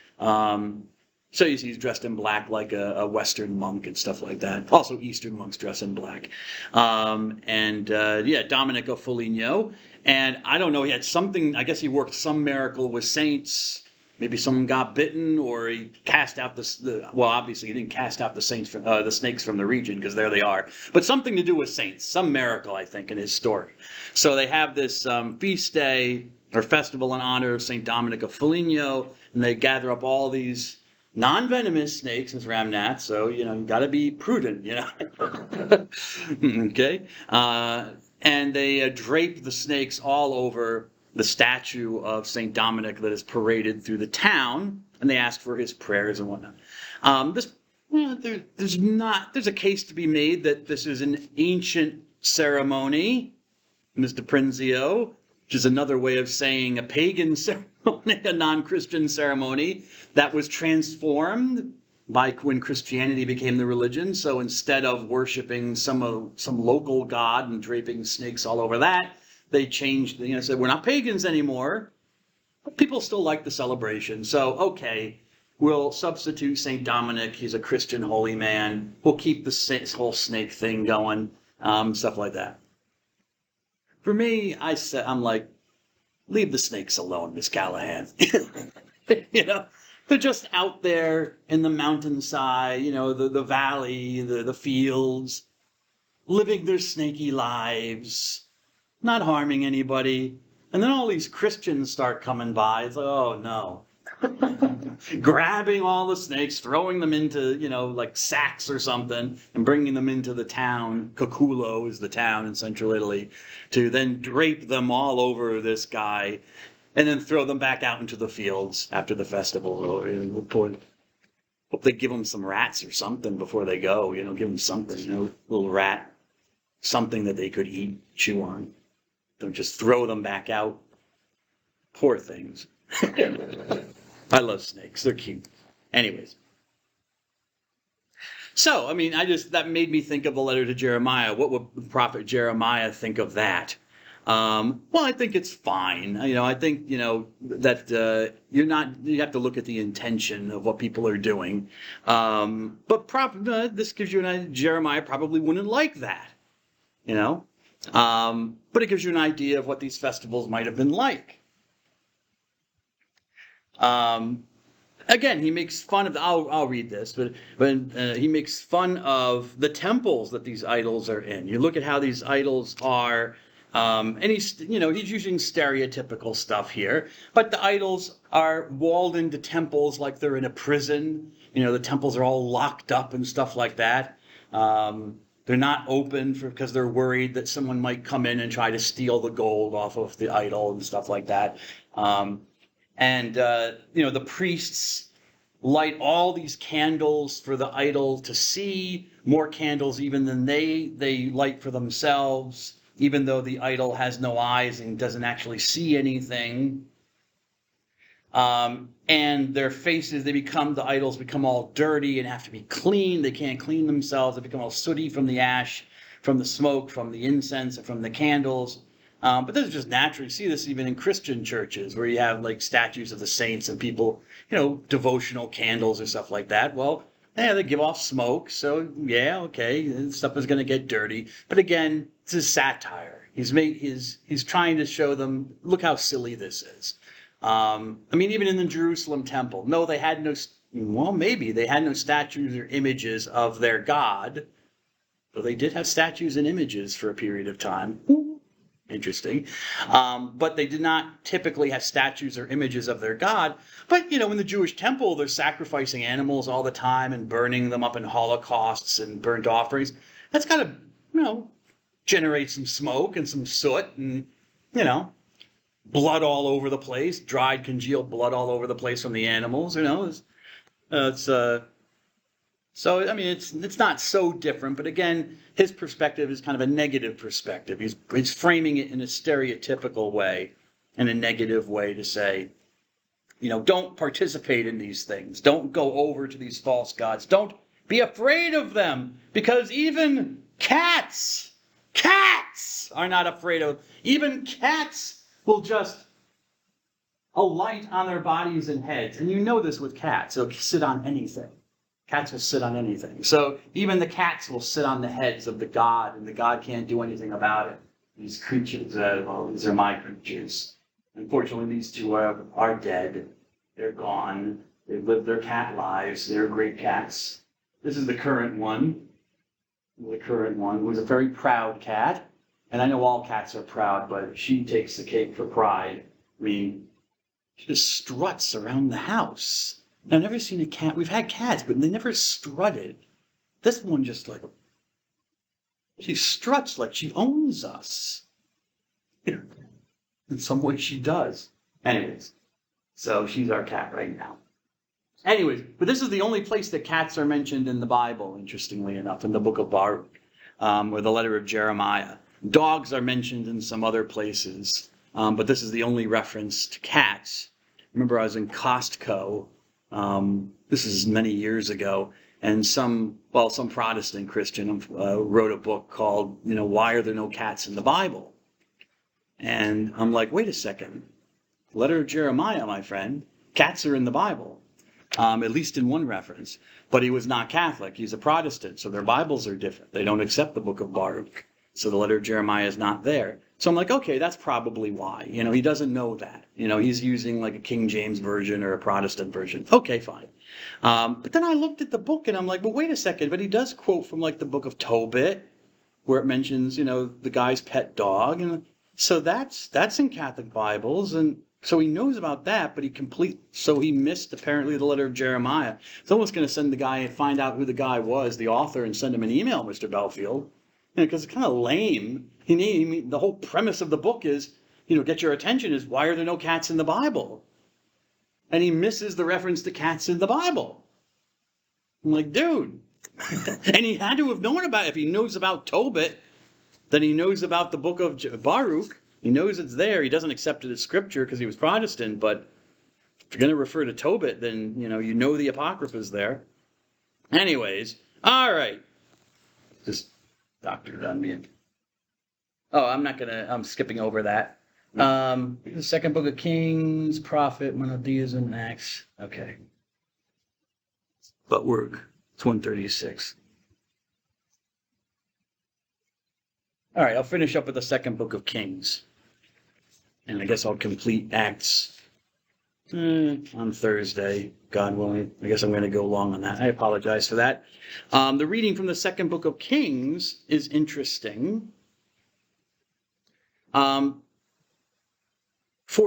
So you see he's dressed in black like a Western monk and stuff like that. Also Eastern monks dress in black. Yeah, Dominic of Foligno. And I don't know, he had something, I guess he worked some miracle with saints. Maybe someone got bitten, or he cast out well, obviously he didn't cast out the snakes from the region, because there they are. But something to do with saints, some miracle, I think, in his story. So they have this feast day or festival in honor of Saint Dominic of Foligno, and they gather up all these non-venomous snakes as Ramnat, so, you got to be prudent, Okay? And they drape the snakes all over the statue of St. Dominic that is paraded through the town, and they ask for his prayers and whatnot. There's a case to be made that this is an ancient ceremony, Mr. Prinzio, which is another way of saying a pagan ceremony, a non-Christian ceremony that was transformed by when Christianity became the religion. So instead of worshiping some local god and draping snakes all over that, they changed, said, we're not pagans anymore. But people still like the celebration. So, okay, we'll substitute St. Dominic. He's a Christian holy man. We'll keep the whole snake thing going, stuff like that. For me, I'm like, leave the snakes alone, Miss Callahan. They're just out there in the mountainside, the valley, the fields, living their snaky lives, not harming anybody. And then all these Christians start coming by. It's like, oh no. Grabbing all the snakes, throwing them into, like sacks or something, and bringing them into the town. Coculo is the town in central Italy, to then drape them all over this guy, and then throw them back out into the fields after the festival. Hope they give them some rats or something before they go. Give them something, little rat, something that they could eat, chew on. Don't just throw them back out. Poor things. I love snakes. They're cute. Anyways. So, that made me think of the letter to Jeremiah. What would the prophet Jeremiah think of that? Well, I think it's fine. I think, that you have to look at the intention of what people are doing. But this gives you an idea. Jeremiah probably wouldn't like that, but it gives you an idea of what these festivals might have been like. Again, he makes fun of, I'll read this, but he makes fun of the temples that these idols are in. You look at how these idols are, and he's using stereotypical stuff here, but the idols are walled into temples like they're in a prison. The temples are all locked up and stuff like that. They're not open because they're worried that someone might come in and try to steal the gold off of the idol and stuff like that. The priests light all these candles for the idol to see, more candles even than they light for themselves, even though the idol has no eyes and doesn't actually see anything. And their faces, the idols become all dirty and have to be cleaned. They can't clean themselves. They become all sooty from the ash, from the smoke, from the incense, and from the candles. But this is just natural. You see this even in Christian churches where you have like statues of the saints and people, devotional candles or stuff like that. Well, Yeah, they give off smoke, so yeah, okay, stuff is going to get dirty. But again, it's a satire. He's trying to show them, look how silly this is. I mean, even in the Jerusalem temple, no, they had no. Well, maybe they had no statues or images of their God, but they did have statues and images for a period of time. Interesting. But they did not typically have statues or images of their God. But, in the Jewish temple, they're sacrificing animals all the time and burning them up in holocausts and burnt offerings. That's got to, generate some smoke and some soot and, blood all over the place, dried, congealed blood all over the place from the animals, So, I mean, it's not so different, but again, his perspective is kind of a negative perspective. He's framing it in a stereotypical way, in a negative way to say, don't participate in these things. Don't go over to these false gods. Don't be afraid of them, because even cats are not afraid of. Even cats will just alight on their bodies and heads. And you know this with cats. They'll sit on anything. Cats will sit on anything. So even the cats will sit on the heads of the god, and the god can't do anything about it. These creatures, these are my creatures. Unfortunately, these two are dead. They're gone. They've lived their cat lives. They're great cats. This is the current one. The current one was a very proud cat. And I know all cats are proud, but she takes the cake for pride. I mean, she just struts around the house. I've never seen a cat. We've had cats, but they never strutted. This one just she struts like she owns us. In some way she does. Anyways, so she's our cat right now. Anyways, but this is the only place that cats are mentioned in the Bible, interestingly enough, in the book of Baruch, or the letter of Jeremiah. Dogs are mentioned in some other places, but this is the only reference to cats. Remember, I was in Costco. This is many years ago, and some Protestant Christian wrote a book called, Why Are There No Cats in the Bible? And I'm like, wait a second. Letter of Jeremiah, my friend. Cats are in the Bible, at least in one reference. But he was not Catholic. He's a Protestant, so their Bibles are different. They don't accept the book of Baruch. So the letter of Jeremiah is not there. So I'm like, okay, that's probably why. He doesn't know that. He's using like a King James version or a Protestant version. Okay, fine. But then I looked at the book and I'm like, well, wait a second. But he does quote from like the book of Tobit, where it mentions, the guy's pet dog. And so that's in Catholic Bibles. And so he knows about that, but he missed apparently the letter of Jeremiah. It's almost going to send the guy and find out who the guy was, the author, and send him an email, Mr. Belfield. Because it's kind of lame. The whole premise of the book is, get your attention is, why are there no cats in the Bible? And he misses the reference to cats in the Bible. I'm like, dude. And he had to have known about it. If he knows about Tobit, then he knows about the book of Baruch. He knows it's there. He doesn't accept it as scripture because he was Protestant. But if you're going to refer to Tobit, then, you know the Apocrypha is there. Anyways, all right. Just doctored on me. Oh, I'm skipping over that. The second book of Kings, Prophet, Monotheism, Acts. Okay. But it's 136. All right, I'll finish up with the second book of Kings. And I guess I'll complete Acts on Thursday, God willing. I guess I'm going to go long on that. I apologize for that. The reading from the second book of Kings is interesting. For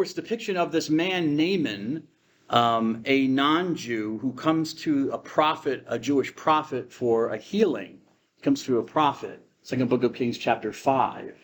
its depiction of this man Naaman, a non-Jew who comes to a Jewish prophet for a healing. He comes to a prophet. Second book of Kings, chapter 5.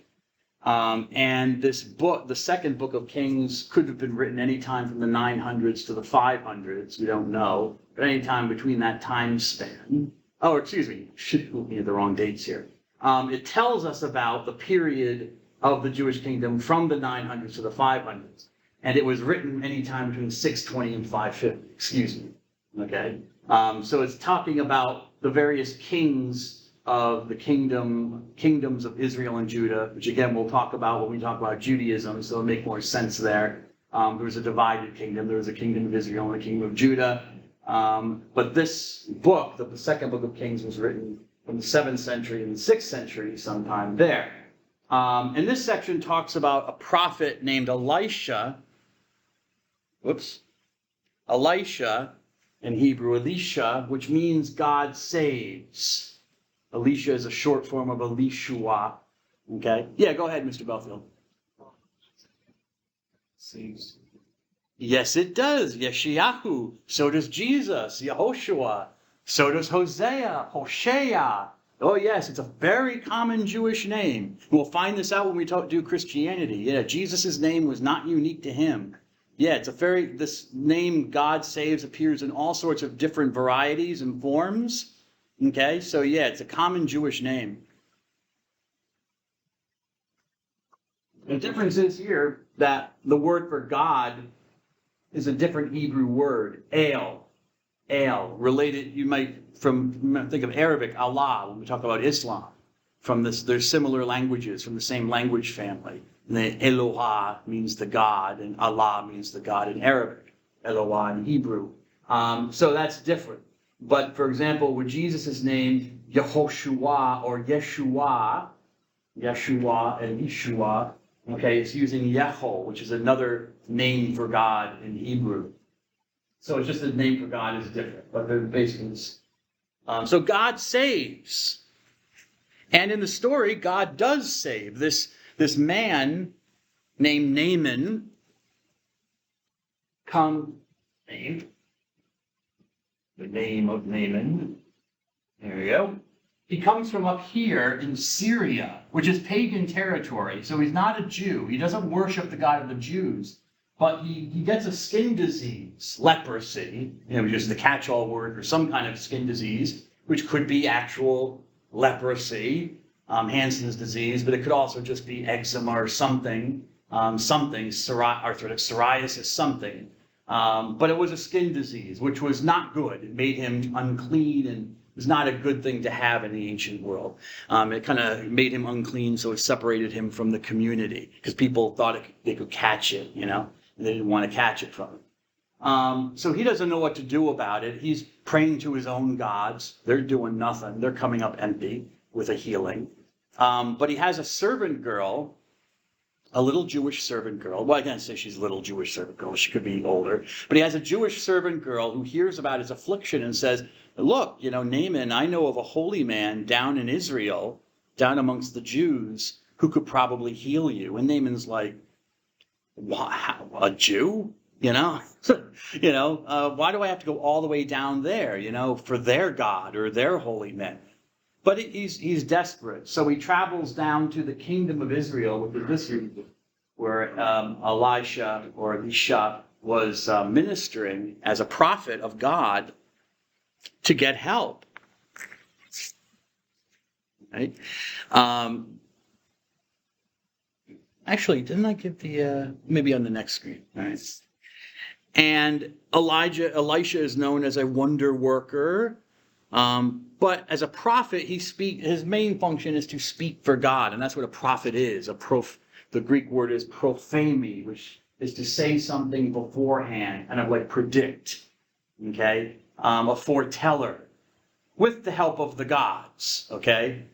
And this book, the second book of Kings, could have been written anytime from the 900s to the 500s. We don't know. But anytime between that time span. Oh, excuse me. We had the wrong dates here. It tells us about the period of the Jewish kingdom from the 900s to the 500s. And it was written anytime between 620 and 550. Excuse me. Okay? So it's talking about the various kings of the kingdoms of Israel and Judah, which again we'll talk about when we talk about Judaism, so it'll make more sense there. There was a divided kingdom. There was a kingdom of Israel and a kingdom of Judah. But this book, the second book of Kings, was written from the 7th century and the 6th century, sometime there. And this section talks about a prophet named Elisha. Elisha, in Hebrew, Elisha, which means God saves. Elisha is a short form of Elishua. Okay? Yeah, go ahead, Mr. Belfield. Saves. Yes, it does. Yeshayahu. So does Jesus. Yehoshua. So does Hosea. Oh, yes, it's a very common Jewish name. We'll find this out when we do Christianity. Yeah, Jesus' name was not unique to him. Yeah, this name, God saves, appears in all sorts of different varieties and forms. Okay, so yeah, it's a common Jewish name. The difference is here that the word for God is a different Hebrew word, El. Related, you might think of Arabic, Allah, when we talk about Islam. There's similar languages from the same language family. The Eloah means the God, and Allah means the God in Arabic. Eloah in Hebrew. So that's different. But for example, with Jesus' name, Yehoshua or Yeshua and Yeshua, okay, it's using Yeho, which is another name for God in Hebrew. So it's just the name for God is different, but they're basically so God saves. And in the story, God does save. This man named Naaman the name of Naaman. There we go. He comes from up here in Syria, which is pagan territory. So he's not a Jew. He doesn't worship the God of the Jews. But he gets a skin disease, leprosy, which is the catch-all word for some kind of skin disease, which could be actual leprosy, Hansen's disease, but it could also just be eczema or something, arthritic psoriasis, something. But it was a skin disease, which was not good. It made him unclean and was not a good thing to have in the ancient world. It kind of made him unclean, so it separated him from the community because people thought they could catch it, They didn't want to catch it from him. So he doesn't know what to do about it. He's praying to his own gods. They're doing nothing. They're coming up empty with a healing. But he has a servant girl, a little Jewish servant girl. Well, I can't say she's a little Jewish servant girl. She could be older. But he has a Jewish servant girl who hears about his affliction and says, look, Naaman, I know of a holy man down in Israel, down amongst the Jews, who could probably heal you. And Naaman's like, wow, a Jew? Why do I have to go all the way down there, for their God or their holy men? But he's desperate. So he travels down to the kingdom of Israel, which is this region, where Elisha was ministering as a prophet of God to get help. Right? Actually, didn't I give maybe on the next screen? All right. And Elisha is known as a wonder worker. But as a prophet, his main function is to speak for God. And that's what a prophet is. The Greek word is prophemi, which is to say something beforehand, kind of like predict. Okay? A foreteller. With the help of the gods. Okay?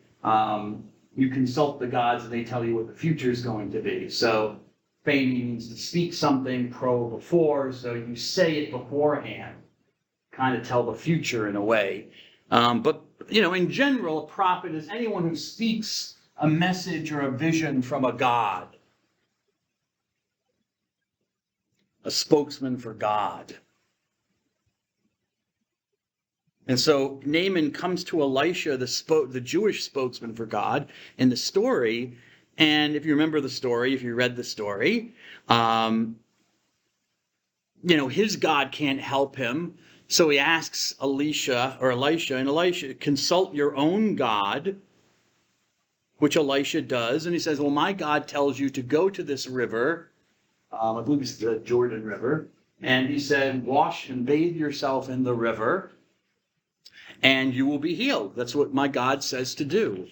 You consult the gods and they tell you what the future is going to be. So, phemi means to speak something before, so you say it beforehand. Kind of tell the future in a way. But, in general, a prophet is anyone who speaks a message or a vision from a god. A spokesman for God. And so Naaman comes to Elisha, the Jewish spokesman for God, in the story. And if you remember the story, if you read the story, his God can't help him. So he asks Elisha, and Elisha, consult your own God, which Elisha does. And he says, well, my God tells you to go to this river, I believe it's the Jordan River. And he said, wash and bathe yourself in the river, and you will be healed. That's what my God says to do.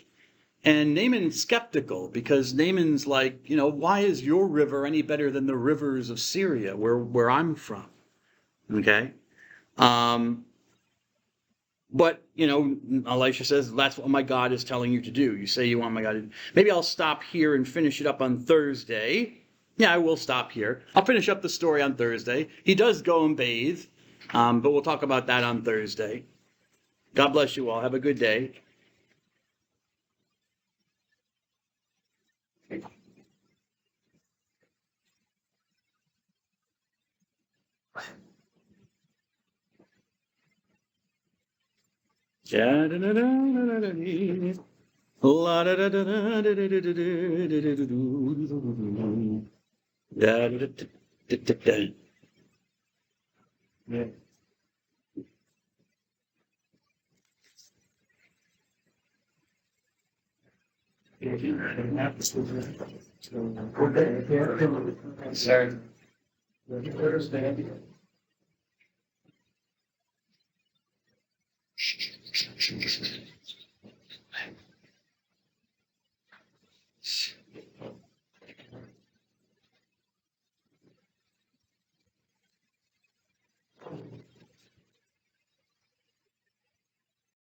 And Naaman's skeptical because Naaman's like, why is your river any better than the rivers of Syria, where I'm from? Okay? But, Elisha says, that's what my God is telling you to do. You say you want my God to do. Maybe I'll stop here and finish it up on Thursday. Yeah, I will stop here. I'll finish up the story on Thursday. He does go and bathe, but we'll talk about that on Thursday. God bless you all. Have a good day. Yeah. Sir.